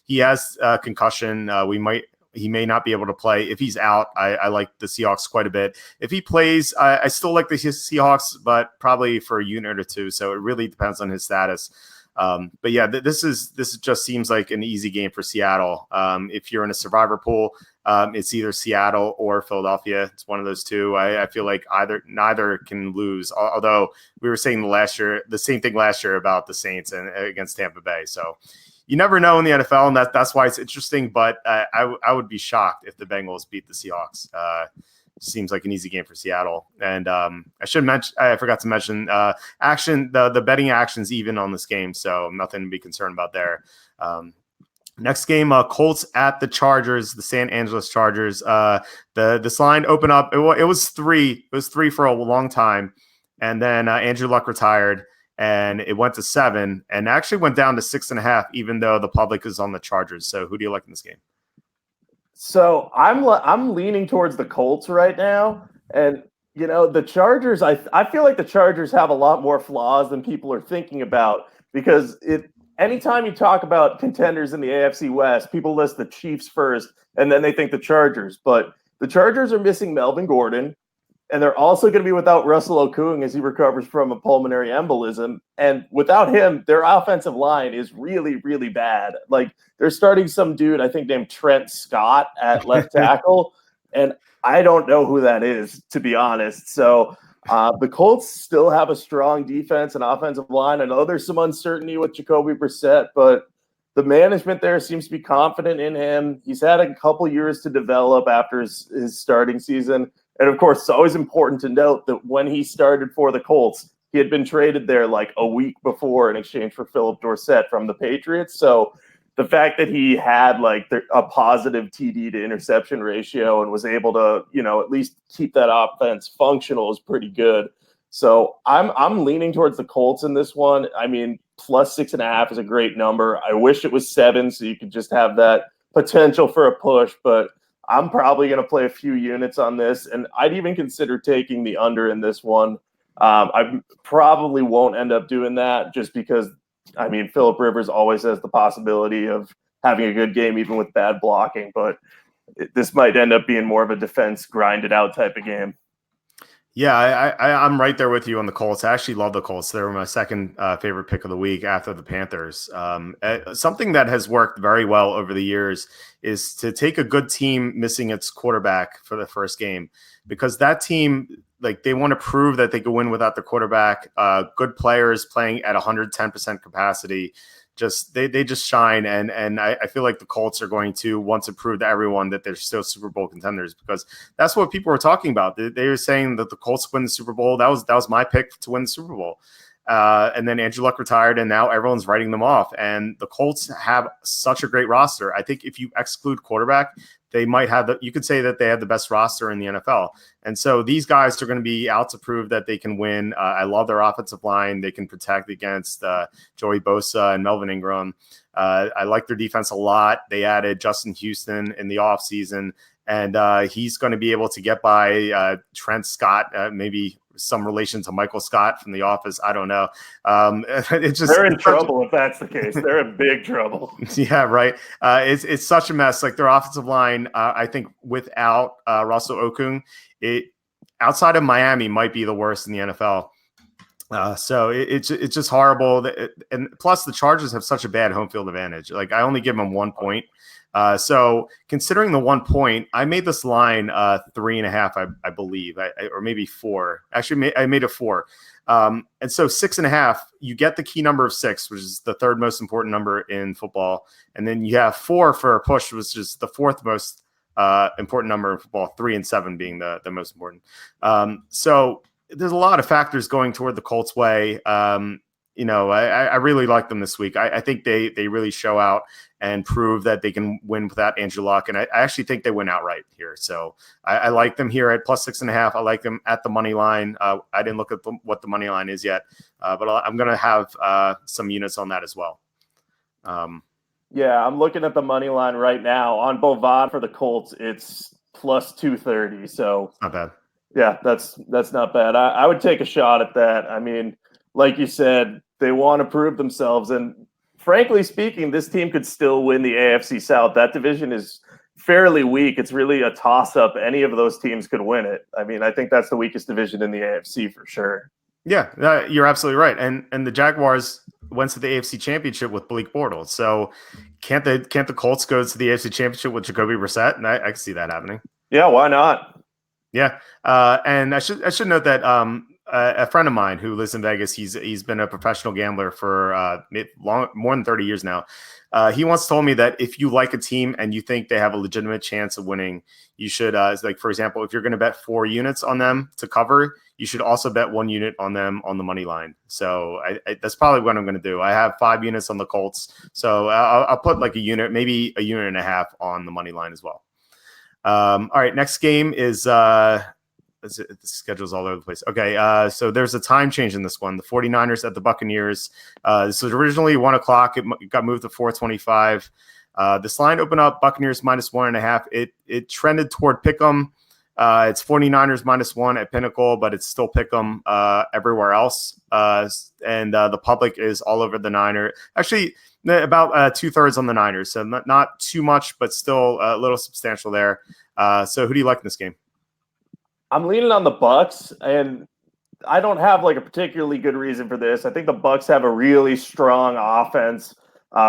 He has concussion. He may not be able to play. If he's out, I like the Seahawks quite a bit. If he plays, I still like the Seahawks, but probably for a unit or two. So it really depends on his status. But yeah, this just seems like an easy game for Seattle. If you're in a survivor pool, it's either Seattle or Philadelphia. It's one of those two. I feel like neither can lose. Although we were saying the same thing last year about the Saints and against Tampa Bay. So you never know in the NFL, and that's why it's interesting. But I would be shocked if the Bengals beat the Seahawks. Seems like an easy game for Seattle. And I forgot to mention action. The betting action's even on this game, so nothing to be concerned about there. Next game, Colts at the Chargers, the San Angeles Chargers. This line opened up. It was three. It was three for a long time, and then Andrew Luck retired. And it went to 7 and actually went down to 6.5, even though the public is on the Chargers. So who do you like in this game? So I'm leaning towards the Colts right now. And, the Chargers, I feel like the Chargers have a lot more flaws than people are thinking about because anytime you talk about contenders in the AFC West, people list the Chiefs first and then they think the Chargers. But the Chargers are missing Melvin Gordon. And they're also going to be without Russell Okung as he recovers from a pulmonary embolism. And without him, their offensive line is really, really bad. Like they're starting some dude, I think named Trent Scott at left tackle. And I don't know who that is, to be honest. So the Colts still have a strong defense and offensive line. I know there's some uncertainty with Jacoby Brissett, but the management there seems to be confident in him. He's had a couple years to develop after his starting season. And, of course, it's always important to note that when he started for the Colts, he had been traded there like a week before in exchange for Philip Dorsett from the Patriots. So the fact that he had like a positive TD to interception ratio and was able to, at least keep that offense functional is pretty good. So I'm leaning towards the Colts in this one. I mean, plus 6.5 is a great number. I wish it was 7 so you could just have that potential for a push, but I'm probably going to play a few units on this, and I'd even consider taking the under in this one. I probably won't end up doing that just because, Phillip Rivers always has the possibility of having a good game even with bad blocking, but this might end up being more of a defense grinded out type of game. Yeah, I'm right there with you on the Colts. I actually love the Colts. They were my second favorite pick of the week after the Panthers. Something that has worked very well over the years is to take a good team missing its quarterback for the first game, because that team, like, they want to prove that they can win without the quarterback. Good players playing at 110% capacity. They just shine, and I feel like the Colts are going to want to prove to everyone that they're still Super Bowl contenders, because that's what people were talking about. They were saying that the Colts win the Super Bowl. That was my pick to win the Super Bowl. And then Andrew Luck retired, and now everyone's writing them off. And the Colts have such a great roster. I think if you exclude quarterback, they might have you could say that they have the best roster in the NFL. And so these guys are going to be out to prove that they can win. I love their offensive line. They can protect against Joey Bosa and Melvin Ingram. I like their defense a lot. They added Justin Houston in the offseason, and he's going to be able to get by Trent Scott, maybe some relation to Michael Scott from The Office. I don't know. They're in trouble if that's the case. They're in big trouble. Yeah, right. It's such a mess. Like their offensive line, I think without Russell Okung, it outside of Miami might be the worst in the NFL. So it's just horrible. And plus the Chargers have such a bad home field advantage. Like I only give them 1 point. So considering the 1 point, I made this line 3.5, I believe, or maybe 4. Actually, I made it 4. And so 6.5, you get the key number of 6, which is the third most important number in football. And then you have 4 for a push, which is the fourth most important number in football, 3 and 7 being the most important. So there's a lot of factors going toward the Colts way. I really like them this week. I think they really show out and prove that they can win without Andrew Luck. And I actually think they win outright here. So I like them here at +6.5. I like them at the money line. I didn't look at what the money line is yet, but I'm going to have some units on that as well. Yeah, I'm looking at the money line right now on Bovada for the Colts. It's +230. So Not bad. Yeah, that's not bad. I would take a shot at that. I mean, like you said, they want to prove themselves. And frankly speaking, this team could still win the AFC South. That division is fairly weak. It's really a toss-up. Any of those teams could win it. I mean, I think that's the weakest division in the AFC for sure. Yeah, you're absolutely right. And the Jaguars went to the AFC Championship with Blake Bortles. So can't the Colts go to the AFC Championship with Jacoby Brissett? And I can see that happening. Yeah, why not? Yeah, and I should note that a friend of mine who lives in Vegas, he's been a professional gambler for more than 30 years now. He once told me that if you like a team and you think they have a legitimate chance of winning, you should, like for example, if you're going to bet 4 units on them to cover, you should also bet 1 unit on them on the money line. So that's probably what I'm going to do. I have 5 units on the Colts, so I'll put like a unit, maybe a unit and a half on the money line as well. All right, next game is the schedule's all over the place. Okay, so there's a time change in this one. The 49ers at the Buccaneers. This was originally 1 o'clock. It got moved to 4:25. This line opened up Buccaneers -1.5. It trended toward Pick'em. It's 49ers -1 at Pinnacle, but it's still Pick'em everywhere else. And the public is all over the Niners. Actually, about 2/3 on the Niners, so not too much, but still a little substantial there. So who do you like in this game? I'm leaning on the Bucs, and I don't have like a particularly good reason for this. I think the Bucs have a really strong offense.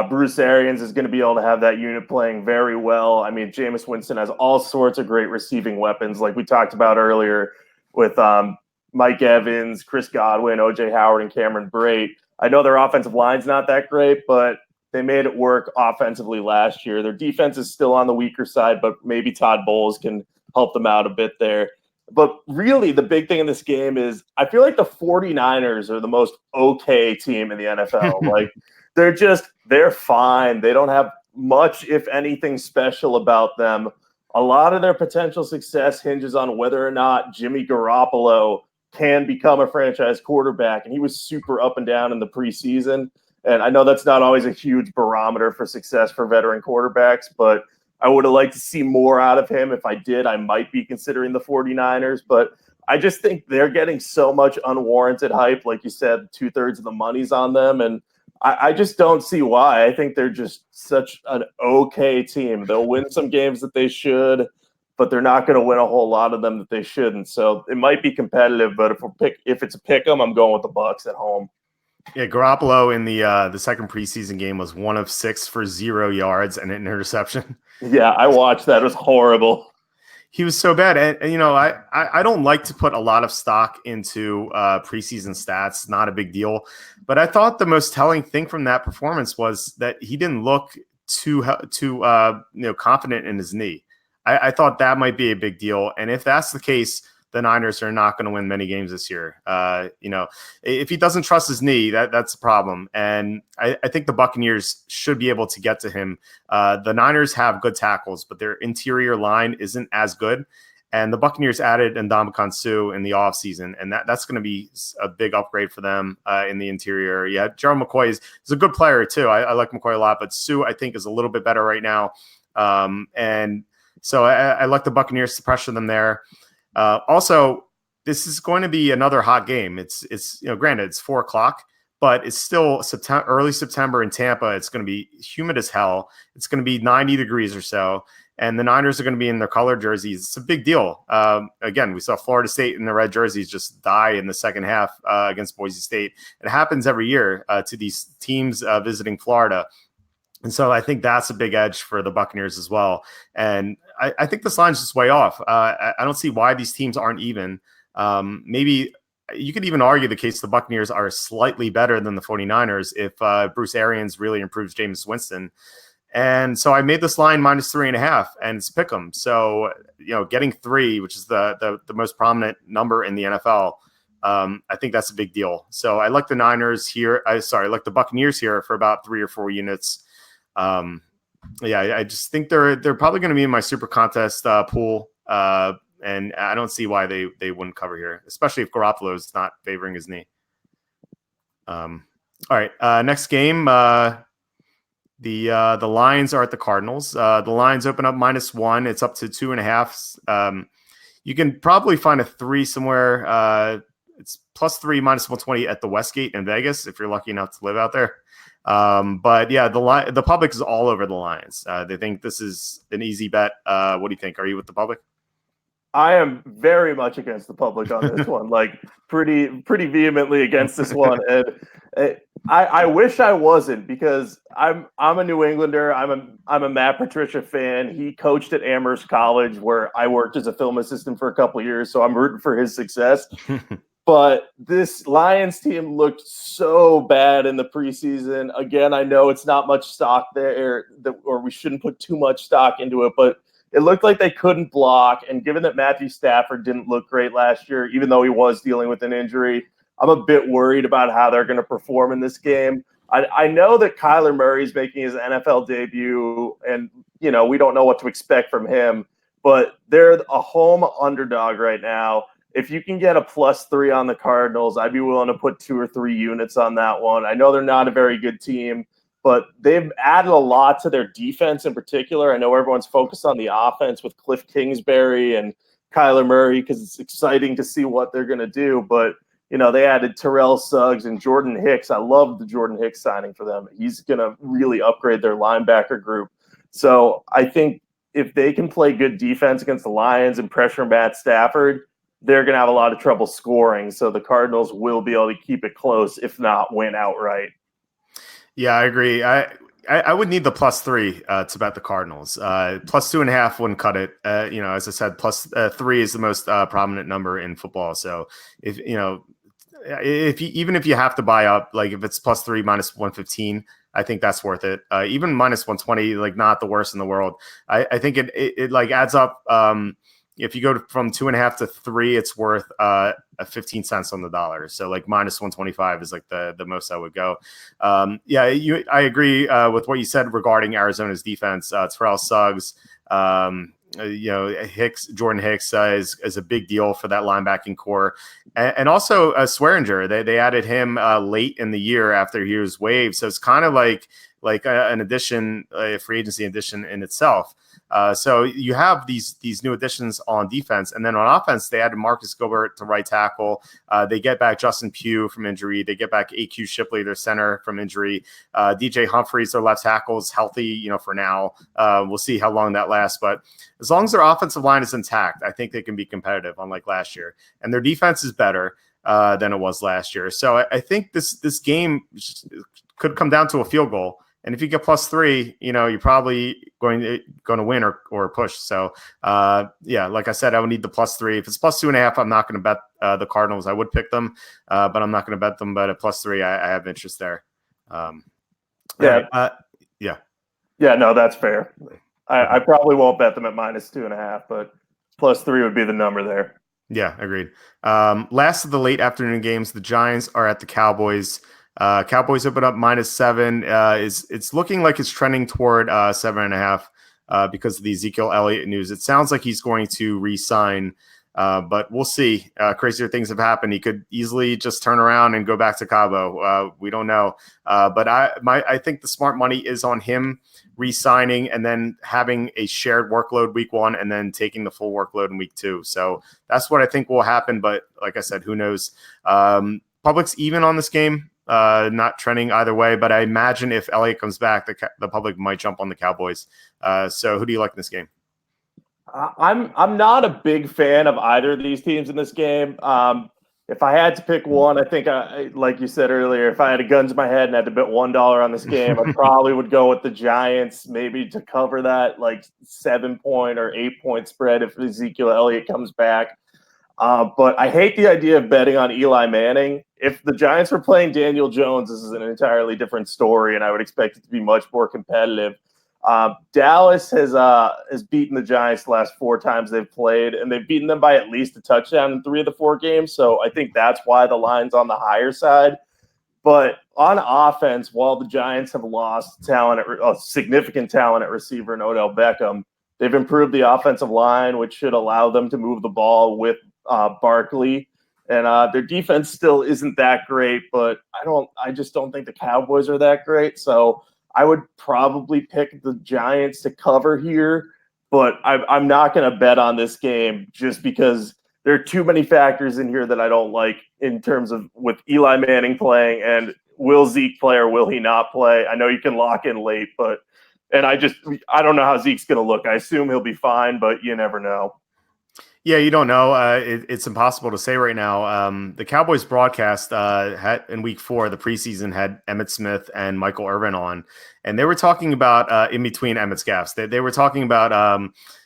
Bruce Arians is going to be able to have that unit playing very well. I mean, Jameis Winston has all sorts of great receiving weapons, like we talked about earlier with Mike Evans, Chris Godwin, OJ Howard, and Cameron Brate. I know their offensive line's not that great, but they made it work offensively last year. Their defense is still on the weaker side, but maybe Todd Bowles can help them out a bit there. But really, the big thing in this game is I feel like the 49ers are the most okay team in the NFL. Like, they're fine. They don't have much, if anything, special about them. A lot of their potential success hinges on whether or not Jimmy Garoppolo can become a franchise quarterback. And he was super up and down in the preseason. And I know that's not always a huge barometer for success for veteran quarterbacks, but I would have liked to see more out of him. If I did, I might be considering the 49ers, but I just think they're getting so much unwarranted hype. Like you said, 2/3 of the money's on them. And I just don't see why. I think they're just such an okay team. They'll win some games that they should, but they're not going to win a whole lot of them that they shouldn't. So it might be competitive, but if it's a pick 'em, I'm going with the Bucs at home. Yeah, Garoppolo in the second preseason game was 1 of 6 for 0 yards and an interception. Yeah, I watched that. It was horrible. He was so bad. And I don't like to put a lot of stock into preseason stats. Not a big deal. But I thought the most telling thing from that performance was that he didn't look too confident in his knee. I thought that might be a big deal. And if that's the case, the Niners are not going to win many games this year. If he doesn't trust his knee, that's a problem. And I think the Buccaneers should be able to get to him. The Niners have good tackles, but their interior line isn't as good. And the Buccaneers added Ndamukong Suh in the offseason, and that's going to be a big upgrade for them in the interior. Yeah, Gerald McCoy is a good player too. I like McCoy a lot, but Suh I think is a little bit better right now. And so I like the Buccaneers to pressure them there. Also, this is going to be another hot game. It's granted it's 4 o'clock, but it's still early September in Tampa. It's going to be humid as hell. It's going to be 90 degrees or so, and the Niners are going to be in their colored jerseys. It's a big deal. Again, we saw Florida State in the red jerseys just die in the second half against Boise State. It happens every year to these teams visiting Florida. And so I think that's a big edge for the Buccaneers as well. And I think this line's just way off. I don't see why these teams aren't even. Maybe you could even argue the case the Buccaneers are slightly better than the 49ers if Bruce Arians really improves Jameis Winston. And so I made this line -3.5, and it's pick'em. So, getting 3, which is the most prominent number in the NFL, I think that's a big deal. So I like the Niners here. I like the Buccaneers here for about 3 or 4 units. I just think they're probably going to be in my super contest pool. And I don't see why they wouldn't cover here, especially if Garoppolo is not favoring his knee. All right. Next game. The Lions are at the Cardinals. The Lions open up -1. It's up to 2.5. You can probably find a 3 somewhere. It's +3 -120 at the Westgate in Vegas if you're lucky enough to live out there. But yeah, the public is all over the Lions. They think this is an easy bet. What do you think? Are you with the public? I am very much against the public on this one, like pretty vehemently against this one. And I wish I wasn't, because I'm a New Englander. I'm a Matt Patricia fan. He coached at Amherst College, where I worked as a film assistant for a couple of years, so I'm rooting for his success. But this Lions team looked so bad in the preseason. Again, I know it's not much stock there, or we shouldn't put too much stock into it, but it looked like they couldn't block. And given that Matthew Stafford didn't look great last year, even though he was dealing with an injury, I'm a bit worried about how they're going to perform in this game. I know that Kyler Murray's making his NFL debut, and we don't know what to expect from him, but they're a home underdog right now. If you can get a +3 on the Cardinals, I'd be willing to put 2 or 3 units on that one. I know they're not a very good team, but they've added a lot to their defense in particular. I know everyone's focused on the offense with Cliff Kingsbury and Kyler Murray because it's exciting to see what they're going to do. But, they added Terrell Suggs and Jordan Hicks. I love the Jordan Hicks signing for them. He's going to really upgrade their linebacker group. So I think if they can play good defense against the Lions and pressure Matt Stafford, they're going to have a lot of trouble scoring. So the Cardinals will be able to keep it close, if not win outright. Yeah, I agree. I would need the +3 to bet the Cardinals. +2.5 wouldn't cut it. As I said, +3 is the most prominent number in football. So even if you have to buy up, like if it's +3 -115, I think that's worth it. Even -120, like not the worst in the world. I think it like adds up. If you go from 2.5 to 3, it's worth 15 cents on the dollar. So like -125 is like the most I would go. I agree with what you said regarding Arizona's defense. Terrell Suggs, Jordan Hicks is a big deal for that linebacking core, and also Swearinger. They added him late in the year after he was waived, so it's kind of like an addition, a free agency addition in itself. So you have these new additions on defense, and then on offense, they added Marcus Gilbert to right tackle. They get back Justin Pugh from injury. They get back AQ Shipley, their center, from injury. DJ Humphries, their left tackle, is healthy, for now. We'll see how long that lasts, but as long as their offensive line is intact, I think they can be competitive, unlike last year. And their defense is better than it was last year. So I think this game could come down to a field goal. And if you get +3, you're probably going to win or push. So, like I said, I would need the +3. If it's +2.5, I'm not going to bet the Cardinals. I would pick them, but I'm not going to bet them. But at +3, I have interest there. No, that's fair. I probably won't bet them at -2.5, but +3 would be the number there. Yeah, agreed. Last of the late afternoon games, the Giants are at the Cowboys. Cowboys open up -7. It's looking like it's trending toward 7.5 because of the Ezekiel Elliott news. It sounds like he's going to re-sign, but we'll see. Crazier things have happened. He could easily just turn around and go back to Cabo. We don't know. But I think the smart money is on him re-signing and then having a shared workload week 1 and then taking the full workload in week 2. So that's what I think will happen. But like I said, who knows? Public's even on this game. Not trending either way, but I imagine if Elliott comes back, the public might jump on the Cowboys. So who do you like in this game? I'm not a big fan of either of these teams in this game. If I had to pick one, I think, like you said earlier, if I had a gun to my head and had to bet $1 on this game, I probably would go with the Giants, maybe to cover that like 7-point or 8-point spread if Ezekiel Elliott comes back. But I hate the idea of betting on Eli Manning. If the Giants were playing Daniel Jones, this is an entirely different story, and I would expect it to be much more competitive. Dallas has beaten the Giants the last 4 times they've played, and they've beaten them by at least a touchdown in 3 of the 4 games. So I think that's why the line's on the higher side. But on offense, while the Giants have lost significant talent at receiver in Odell Beckham, they've improved the offensive line, which should allow them to move the ball with Barkley. And their defense still isn't that great, but I just don't think the Cowboys are that great. So I would probably pick the Giants to cover here, but I'm not going to bet on this game just because there are too many factors in here that I don't like in terms of with Eli Manning playing and will Zeke play or will he not play? I know you can lock in late, and I don't know how Zeke's going to look. I assume he'll be fine, but you never know. Yeah, you don't know. It's impossible to say right now. The Cowboys broadcast had in week 4, the preseason had Emmitt Smith and Michael Irvin on, and they were talking about in between Emmitt's gaffes. They were talking about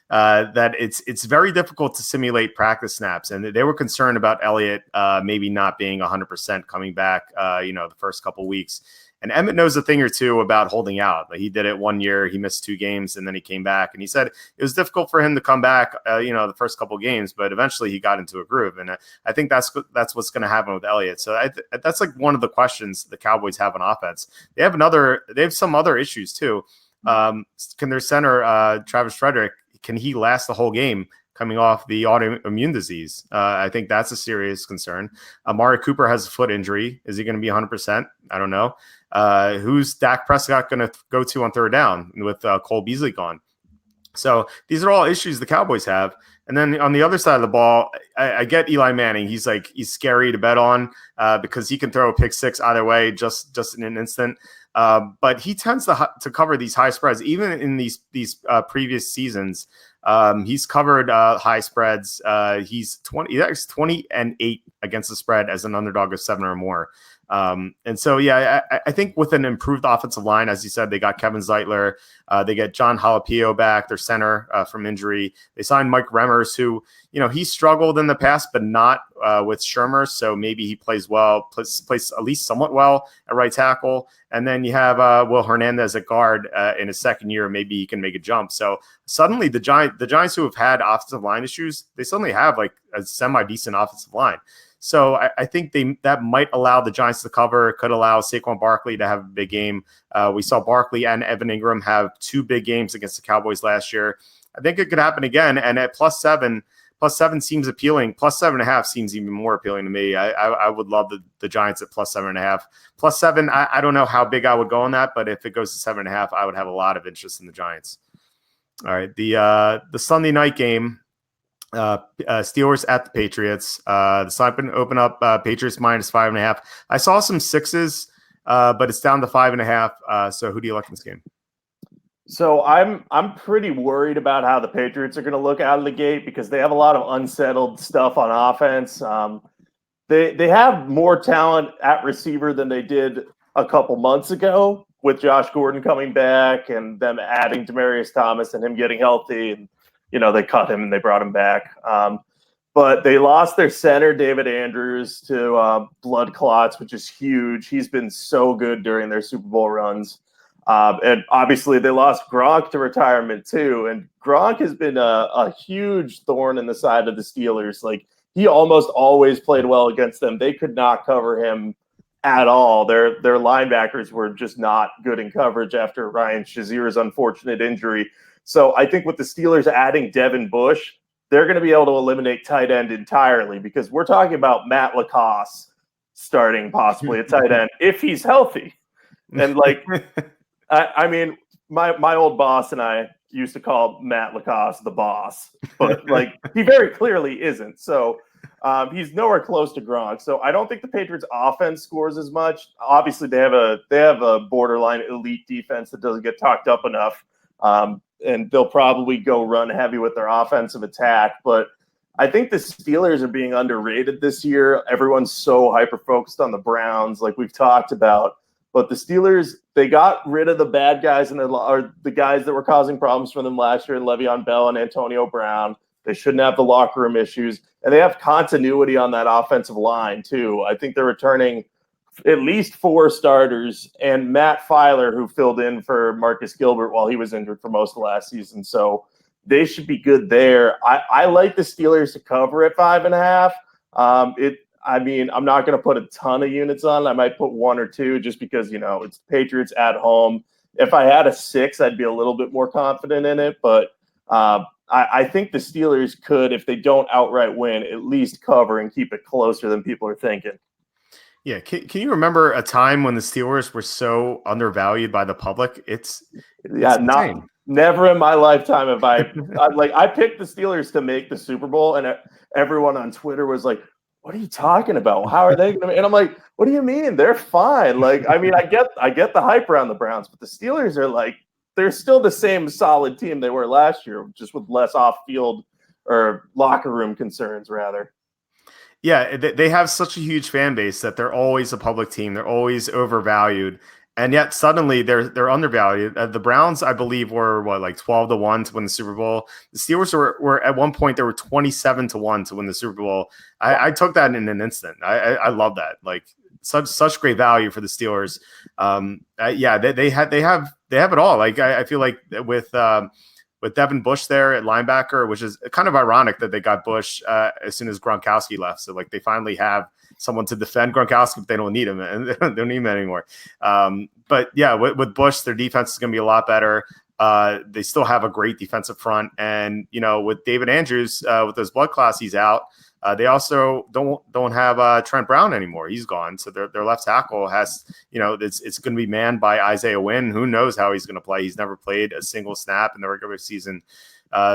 that it's very difficult to simulate practice snaps, and they were concerned about Elliott maybe not being 100% coming back. The first couple weeks. And Emmitt knows a thing or two about holding out. He did it 1 year. He missed 2 games, and then he came back. And he said it was difficult for him to come back, the first couple games, but eventually he got into a groove. And I think that's what's going to happen with Elliott. So that's like one of the questions the Cowboys have on offense. They have some other issues too. Can their center, Travis Frederick, can he last the whole game coming off the autoimmune disease? I think that's a serious concern. Amari Cooper has a foot injury. Is he going to be 100%? I don't know. Who's Dak Prescott going to go to on third down with Cole Beasley gone? So these are all issues the Cowboys have. And then on the other side of the ball, I get Eli Manning. He's scary to bet on because he can throw a pick 6 either way just in an instant. But he tends to cover these high spreads, even in these previous seasons. He's covered high spreads. He's 20-8 against the spread as an underdog of 7 or more. And so, I think with an improved offensive line, as you said, they got Kevin Zeitler, they get John Jalapeno back, their center from injury. They signed Mike Remmers, who, he struggled in the past, but not with Shermer. So maybe he plays at least somewhat well at right tackle. And then you have Will Hernandez at guard in his second year. Maybe he can make a jump. So suddenly the Giants who have had offensive line issues, they suddenly have like a semi-decent offensive line. So I think that might allow the Giants to cover. It could allow Saquon Barkley to have a big game. We saw Barkley and Evan Ingram have 2 big games against the Cowboys last year. I think it could happen again. And at +7 seems appealing. +7.5 seems even more appealing to me. I would love the Giants at +7.5. +7, I don't know how big I would go on that, but if it goes to 7.5, I would have a lot of interest in the Giants. All right, the Sunday night game. Steelers at the Patriots. The side open up Patriots -5.5. I saw some 6s, but it's down to 5.5. So who do you like in this game? So I'm pretty worried about how the Patriots are going to look out of the gate because they have a lot of unsettled stuff on offense. They have more talent at receiver than they did a couple months ago with Josh Gordon coming back and them adding Demaryius Thomas and him getting healthy. And they cut him and they brought him back. But they lost their center, David Andrews, to blood clots, which is huge. He's been so good during their Super Bowl runs. And obviously they lost Gronk to retirement too. And Gronk has been a huge thorn in the side of the Steelers. Like, he almost always played well against them. They could not cover him at all. Their linebackers were just not good in coverage after Ryan Shazir's unfortunate injury. So I think with the Steelers adding Devin Bush, they're going to be able to eliminate tight end entirely because we're talking about Matt LaCosse starting possibly at tight end if he's healthy. And I mean, my old boss and I used to call Matt LaCosse the boss, but he very clearly isn't. So he's nowhere close to Gronk. So I don't think the Patriots offense scores as much. Obviously they have a borderline elite defense that doesn't get talked up enough. And they'll probably go run heavy with their offensive attack. But I think the Steelers are being underrated this year. Everyone's so hyper-focused on the Browns, like we've talked about. But the Steelers, they got rid of the bad guys or the guys that were causing problems for them last year in Le'Veon Bell and Antonio Brown. They shouldn't have the locker room issues. And they have continuity on that offensive line, too. I think they're returning at least 4 starters, and Matt Filer, who filled in for Marcus Gilbert while he was injured for most of last season. So they should be good there. I like the Steelers to cover at 5.5. I'm not going to put a ton of units on. I might put 1 or 2 just because, it's Patriots at home. If I had a 6, I'd be a little bit more confident in it. But I think the Steelers could, if they don't outright win, at least cover and keep it closer than people are thinking. Yeah. Can you remember a time when the Steelers were so undervalued by the public? It's Never in my lifetime have I picked the Steelers to make the Super Bowl, and everyone on Twitter was like, "What are you talking about? How are they going to?" And I'm like, "What do you mean? They're fine." I get the hype around the Browns, but the Steelers are they're still the same solid team they were last year, just with less off-field or locker room concerns, rather. Yeah, they have such a huge fan base that they're always a public team. They're always overvalued. And yet suddenly they're undervalued. The Browns, I believe, were 12-1 to win the Super Bowl. The Steelers were at one point, they were 27-1 to win the Super Bowl. I took that in an instant. I love that. Such great value for the Steelers. They have it all. I feel like with Devin Bush there at linebacker, which is kind of ironic that they got Bush as soon as Gronkowski left. So they finally have someone to defend Gronkowski, but they don't need him, and they don't need him anymore. But yeah, with Bush, their defense is going to be a lot better. They still have a great defensive front, and with David Andrews with those blood clots, he's out. They also don't have Trent Brown anymore. He's gone. So their left tackle has, it's going to be manned by Isaiah Wynn. Who knows how he's going to play? He's never played a single snap in the regular season.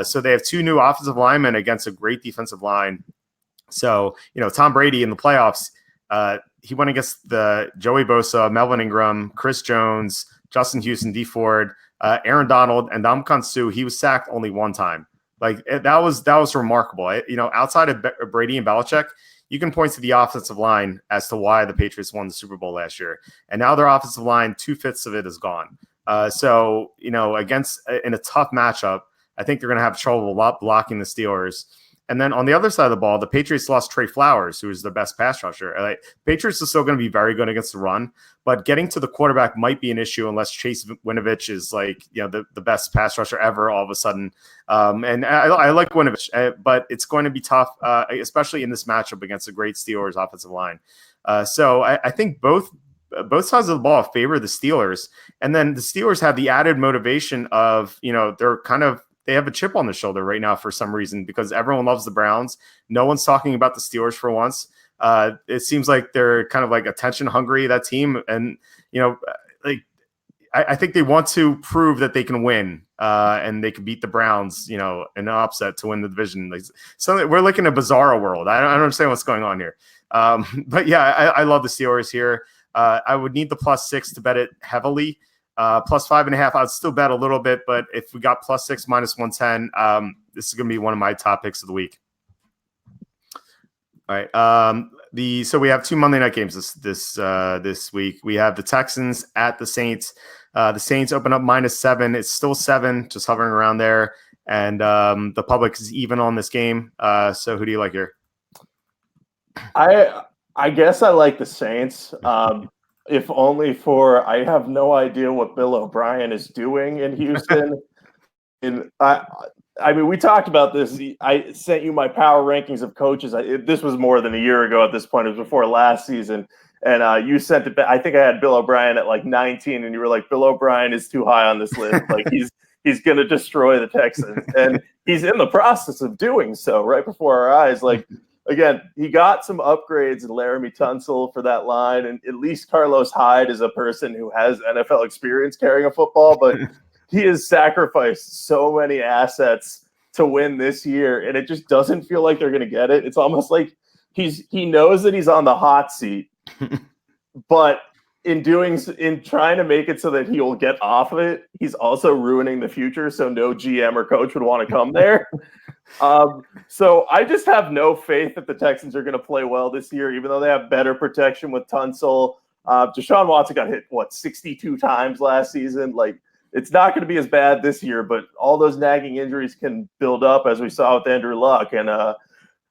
So they have 2 new offensive linemen against a great defensive line. So, Tom Brady in the playoffs, he went against the Joey Bosa, Melvin Ingram, Chris Jones, Justin Houston, Dee Ford, Aaron Donald, and Ndamukong Suh. He was sacked only 1 time. That was remarkable. Outside of Brady and Belichick, you can point to the offensive line as to why the Patriots won the Super Bowl last year. And now their offensive line, 2/5 of it is gone. So, against in a tough matchup, I think they're going to have trouble blocking the Steelers. And then on the other side of the ball, the Patriots lost Trey Flowers, who is the best pass rusher. Patriots are still going to be very good against the run, but getting to the quarterback might be an issue unless Chase Winovich is the best pass rusher ever all of a sudden. And I like Winovich, but it's going to be tough, especially in this matchup against a great Steelers offensive line. So I think both sides of the ball favor the Steelers, and then the Steelers have the added motivation of they have a chip on the shoulder right now for some reason because everyone loves the Browns. No one's talking about the Steelers for once. It seems like they're kind of attention hungry, that team. And, I think they want to prove that they can win and they can beat the Browns, in an upset to win the division. So we're looking at a bizarre world. I don't understand what's going on here. But yeah, I love the Steelers here. I would need the +6 to bet it heavily. +5.5, I'd still bet a little bit, but if we got +6 -110, this is going to be one of my top picks of the week. All right. So we have 2 Monday night games this week. We have the Texans at the Saints. The Saints open up -7. It's still 7, just hovering around there, and the public is even on this game. So who do you like here? I guess I like the Saints. If only for I have no idea what Bill O'Brien is doing in Houston. And we talked about this. I sent you my power rankings of coaches. This was more than a year ago at this point. It was before last season. And you sent it back. I think I had Bill O'Brien at 19, and you were like, Bill O'Brien is too high on this list. He's going to destroy the Texans. And he's in the process of doing so right before our eyes. Again, he got some upgrades in Laramie Tunsil for that line, and at least Carlos Hyde is a person who has NFL experience carrying a football, but he has sacrificed so many assets to win this year, and it just doesn't feel like they're going to get it. It's almost like he knows that he's on the hot seat, but in trying to make it so that he will get off of it, he's also ruining the future, so no GM or coach would want to come there. So I just have no faith that the Texans are going to play well this year, even though they have better protection with Tunsil. Deshaun Watson got hit, 62 times last season? It's not going to be as bad this year, but all those nagging injuries can build up, as we saw with Andrew Luck. And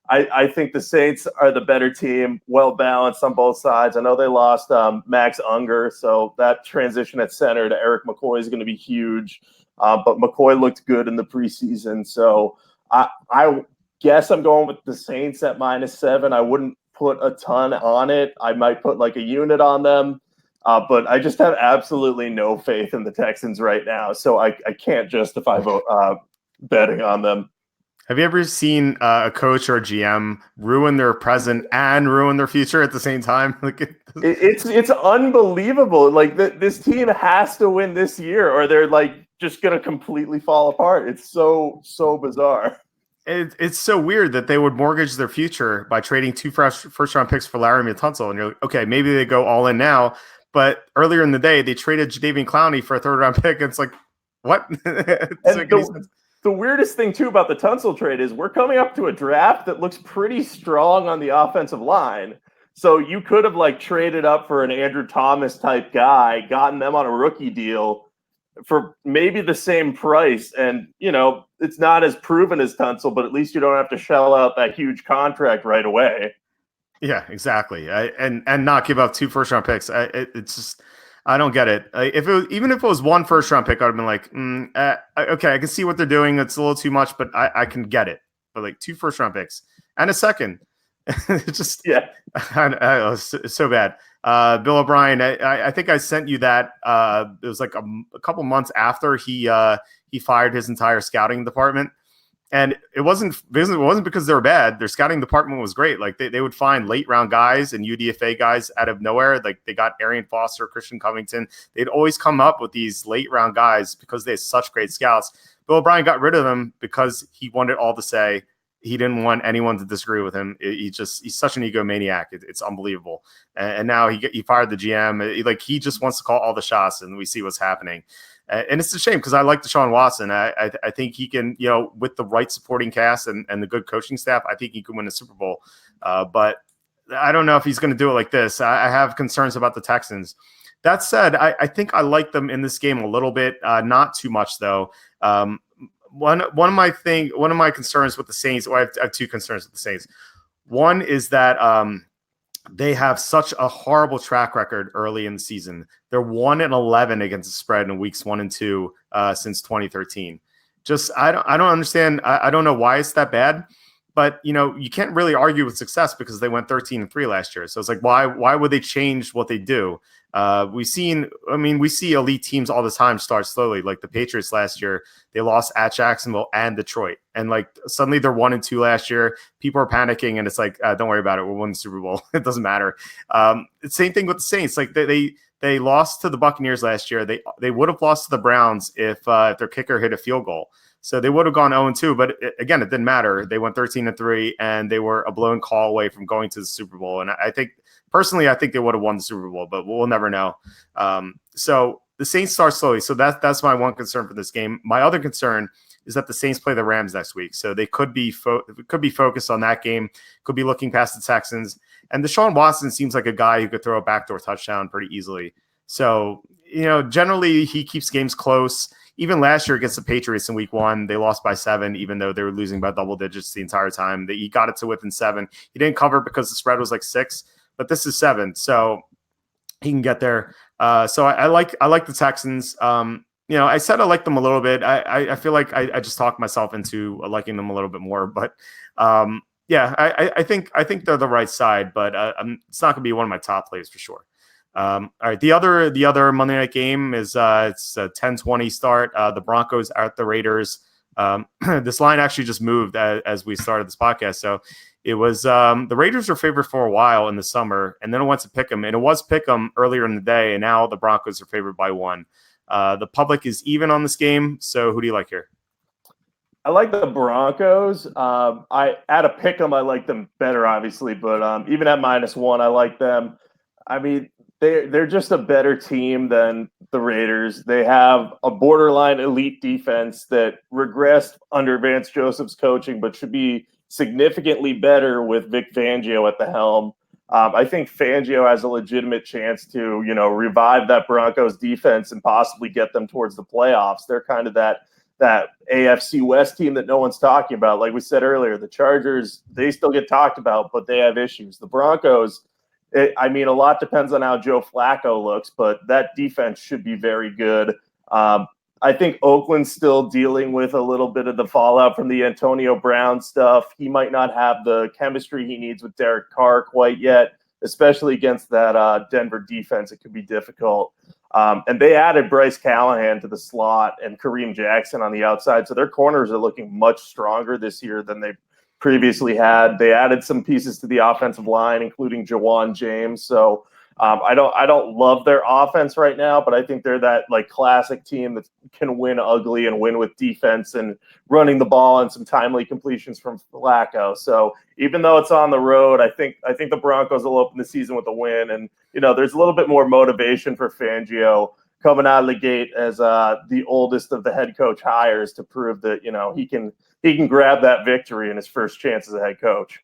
I think the Saints are the better team, well balanced on both sides. I know they lost Max Unger, so that transition at center to Eric McCoy is going to be huge. But McCoy looked good in the preseason, so I guess I'm going with the Saints at -7. I wouldn't put a ton on it. I might put like a unit on them, but I just have absolutely no faith in the Texans right now, so I can't justify betting on them. Have you ever seen a coach or a GM ruin their present and ruin their future at the same time? It's unbelievable. Like this team has to win this year, or they're like just gonna completely fall apart. It's so bizarre. It's so weird that they would mortgage their future by trading 2 first-round picks for Laramie Tunsil, and you're like, okay, maybe they go all in now. But earlier in the day, they traded Jadeveon Clowney for a 3rd-round pick, and it's like, what? The weirdest thing, too, about the Tunsil trade is we're coming up to a draft that looks pretty strong on the offensive line. So you could have, like, traded up for an Andrew Thomas-type guy, gotten them on a rookie deal for maybe the same price. And, you know, it's not as proven as Tunsil, but at least you don't have to shell out that huge contract right away. Yeah, exactly. And not give up 2 first-round picks. It's just – I don't get it. Even if it was 1 first-round pick, I'd have been like, okay, I can see what they're doing. It's a little too much, but I can get it. But like 2 first-round picks and a second, it's just it's so bad. Bill O'Brien, I think I sent you that. It was like a couple months after he fired his entire scouting department. And it wasn't because they were bad. Their scouting department was great. Like they would find late round guys and UDFA guys out of nowhere. Like they got Arian Foster, Christian Covington. They'd always come up with these late round guys because they had such great scouts. Bill O'Brien got rid of them because he wanted all to say. He didn't want anyone to disagree with him. He's such an egomaniac. It's unbelievable. And now he fired the GM. He just wants to call all the shots, and we see what's happening. And it's a shame because I like Deshaun Watson. I think he can, with the right supporting cast and the good coaching staff, I think he can win a Super Bowl. But I don't know if he's going to do it like this. I have concerns about the Texans. That said, I think I like them in this game a little bit, not too much though. One of my concerns with the Saints. Well, I have 2 concerns with the Saints. One is that they have such a horrible track record early in the season. They're 1-11 against the spread in weeks 1 and 2 since 2013. I don't understand. I don't know why it's that bad, but you can't really argue with success because they went 13-3 last year. So it's like, why would they change what they do? We see elite teams all the time start slowly. Like the Patriots last year, they lost at Jacksonville and Detroit, and like suddenly they're 1-2 last year. People are panicking, and it's like, don't worry about it. We'll win the Super Bowl. It doesn't matter. Same thing with the Saints. Like they lost to the Buccaneers last year. They would have lost to the Browns if their kicker hit a field goal. So they would have gone 0-2, but again, it didn't matter. They went 13-3, and they were a blown call away from going to the Super Bowl. And I think they would have won the Super Bowl, but we'll never know. So the Saints start slowly. So that's my one concern for this game. My other concern is that the Saints play the Rams next week, so they could be focused on that game. Could be looking past the Texans. And Deshaun Watson seems like a guy who could throw a backdoor touchdown pretty easily. So generally he keeps games close. Even last year against the Patriots in week 1, they lost by 7, even though they were losing by double digits the entire time. He got it to within 7. He didn't cover because the spread was like 6, but this is 7, so he can get there. So I like the Texans. I said I like them a little bit. I feel like I just talked myself into liking them a little bit more, but I think they're the right side, but it's not going to be one of my top plays for sure. All right. The other Monday night game is it's a 10:20 start. The Broncos are at the Raiders. This line actually just moved as we started this podcast. So it was the Raiders were favored for a while in the summer, and then it went to Pick'em, and it was Pick'em earlier in the day, and now the Broncos are favored by 1. The public is even on this game. So who do you like here? I like the Broncos. I at a Pick'em, I like them better, obviously, but even at -1, I like them. I mean, they're just a better team than the Raiders. They have a borderline elite defense that regressed under Vance Joseph's coaching, but should be significantly better with Vic Fangio at the helm. I think Fangio has a legitimate chance to, revive that Broncos defense and possibly get them towards the playoffs. They're kind of that that AFC West team that no one's talking about. Like we said earlier, the Chargers, they still get talked about, but they have issues. The Broncos, a lot depends on how Joe Flacco looks, but that defense should be very good. I think Oakland's still dealing with a little bit of the fallout from the Antonio Brown stuff. He might not have the chemistry he needs with Derek Carr quite yet, especially against that Denver defense. It could be difficult. And they added Bryce Callahan to the slot and Kareem Jackson on the outside. So their corners are looking much stronger this year than they previously had. They added some pieces to the offensive line, including Jawan James. So I don't love their offense right now, but I think they're that like classic team that can win ugly and win with defense and running the ball and some timely completions from Flacco. So even though it's on the road, I think the Broncos will open the season with a win. And there's a little bit more motivation for Fangio coming out of the gate as the oldest of the head coach hires to prove that he can grab that victory in his first chance as a head coach.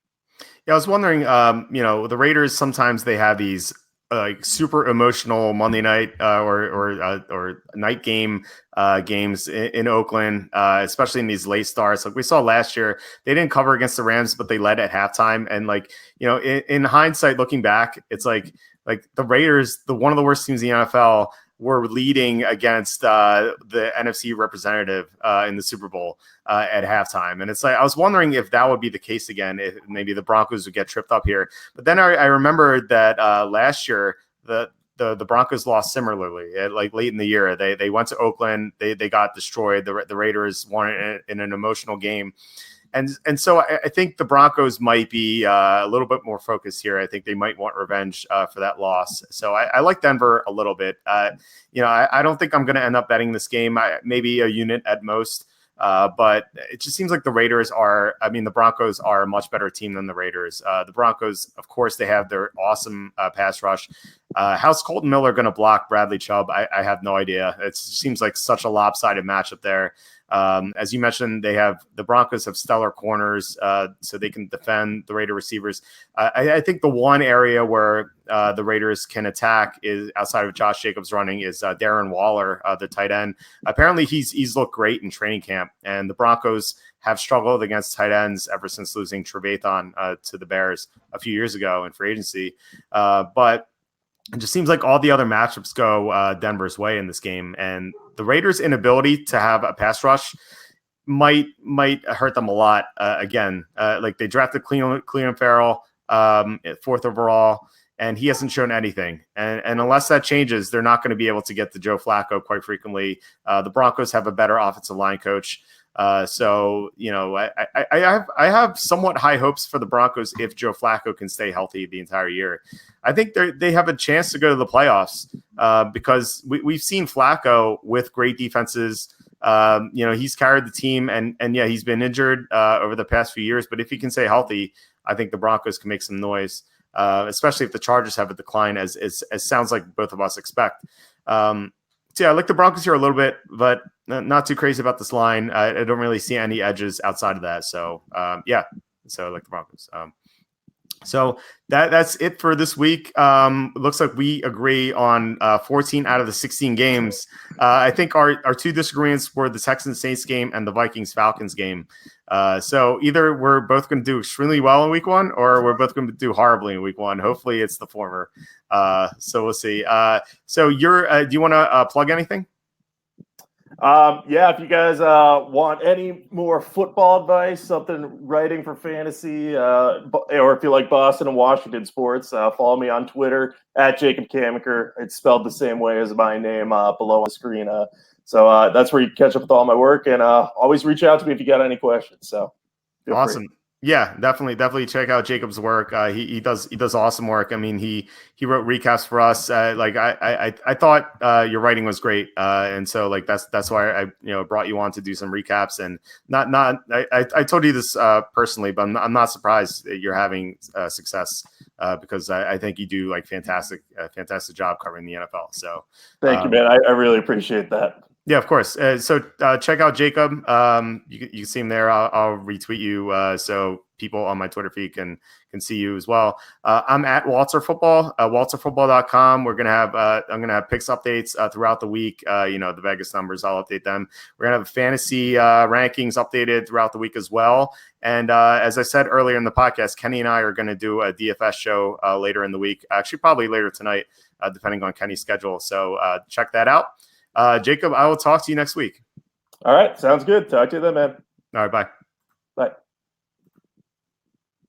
Yeah, I was wondering, the Raiders sometimes they have these like super emotional Monday night or night games in Oakland, especially in these late starts. Like we saw last year, they didn't cover against the Rams, but they led at halftime. And in hindsight, looking back, it's like the Raiders, one of the worst teams in the NFL, were leading against the NFC representative in the Super Bowl at halftime. And it's like, I was wondering if that would be the case again, if maybe the Broncos would get tripped up here. But then I remember that last year, the Broncos lost similarly, late in the year. They went to Oakland, they got destroyed. The Raiders won it in an emotional game. And so I think the Broncos might be a little bit more focused here. I think they might want revenge for that loss. So I like Denver a little bit. I don't think I'm going to end up betting this game. Maybe a unit at most. But it just seems like the Broncos are a much better team than the Raiders. The Broncos, of course, they have their awesome pass rush. How's Colton Miller going to block Bradley Chubb? I have no idea. It seems like such a lopsided matchup there. As you mentioned, the Broncos have stellar corners, so they can defend the Raider receivers. I think the one area where the Raiders can attack is outside of Josh Jacobs running is Darren Waller, the tight end. Apparently, he's looked great in training camp, and the Broncos have struggled against tight ends ever since losing Trevathan to the Bears a few years ago in free agency. But it just seems like all the other matchups go Denver's way in this game, and the Raiders' inability to have a pass rush might hurt them a lot. Again, they drafted Cleveland Farrell 4th overall, and he hasn't shown anything. And unless that changes, they're not going to be able to get to Joe Flacco quite frequently. The Broncos have a better offensive line coach. So I have somewhat high hopes for the Broncos if Joe Flacco can stay healthy the entire year. I think they have a chance to go to the playoffs because we've seen Flacco with great defenses. He's carried the team and yeah, he's been injured over the past few years, but if he can stay healthy, I think the Broncos can make some noise, especially if the Chargers have a decline as sounds like both of us expect. So yeah, I like the Broncos here a little bit, but not too crazy about this line. I don't really see any edges outside of that. So yeah, so I like the Broncos. So that's it for this week. Looks like we agree on 14 out of the 16 games. I think our two disagreements were the Texans-Saints game and the Vikings-Falcons game. So either we're both going to do extremely well in week one, or we're both going to do horribly in week one. Hopefully it's the former. So we'll see. So do you want to plug anything? Yeah, if you guys want any more football advice, something writing for fantasy, or if you like Boston and Washington sports, follow me on Twitter at Jacob Kamiker. It's spelled the same way as my name below on the screen. So that's where you catch up with all my work, and always reach out to me if you got any questions. So awesome. Free. Yeah, definitely check out Jacob's work. He does awesome work. I mean, he wrote recaps for us. I thought your writing was great, and so that's why I brought you on to do some recaps. And I told you this personally, but I'm not surprised that you're having success because I think you do fantastic job covering the NFL. So thank you, man. I really appreciate that. Yeah, of course. So check out Jacob. You can see him there. I'll retweet you. So people on my Twitter feed can see you as well. I'm at Walter Football, walterfootball.com. I'm gonna have picks updates throughout the week. The Vegas numbers, I'll update them. We're gonna have fantasy rankings updated throughout the week as well. And as I said earlier in the podcast, Kenny and I are going to do a DFS show later in the week, actually probably later tonight, depending on Kenny's schedule. So check that out. Jacob, I will talk to you next week. All right. Sounds good. Talk to you then, man. All right. Bye. Bye.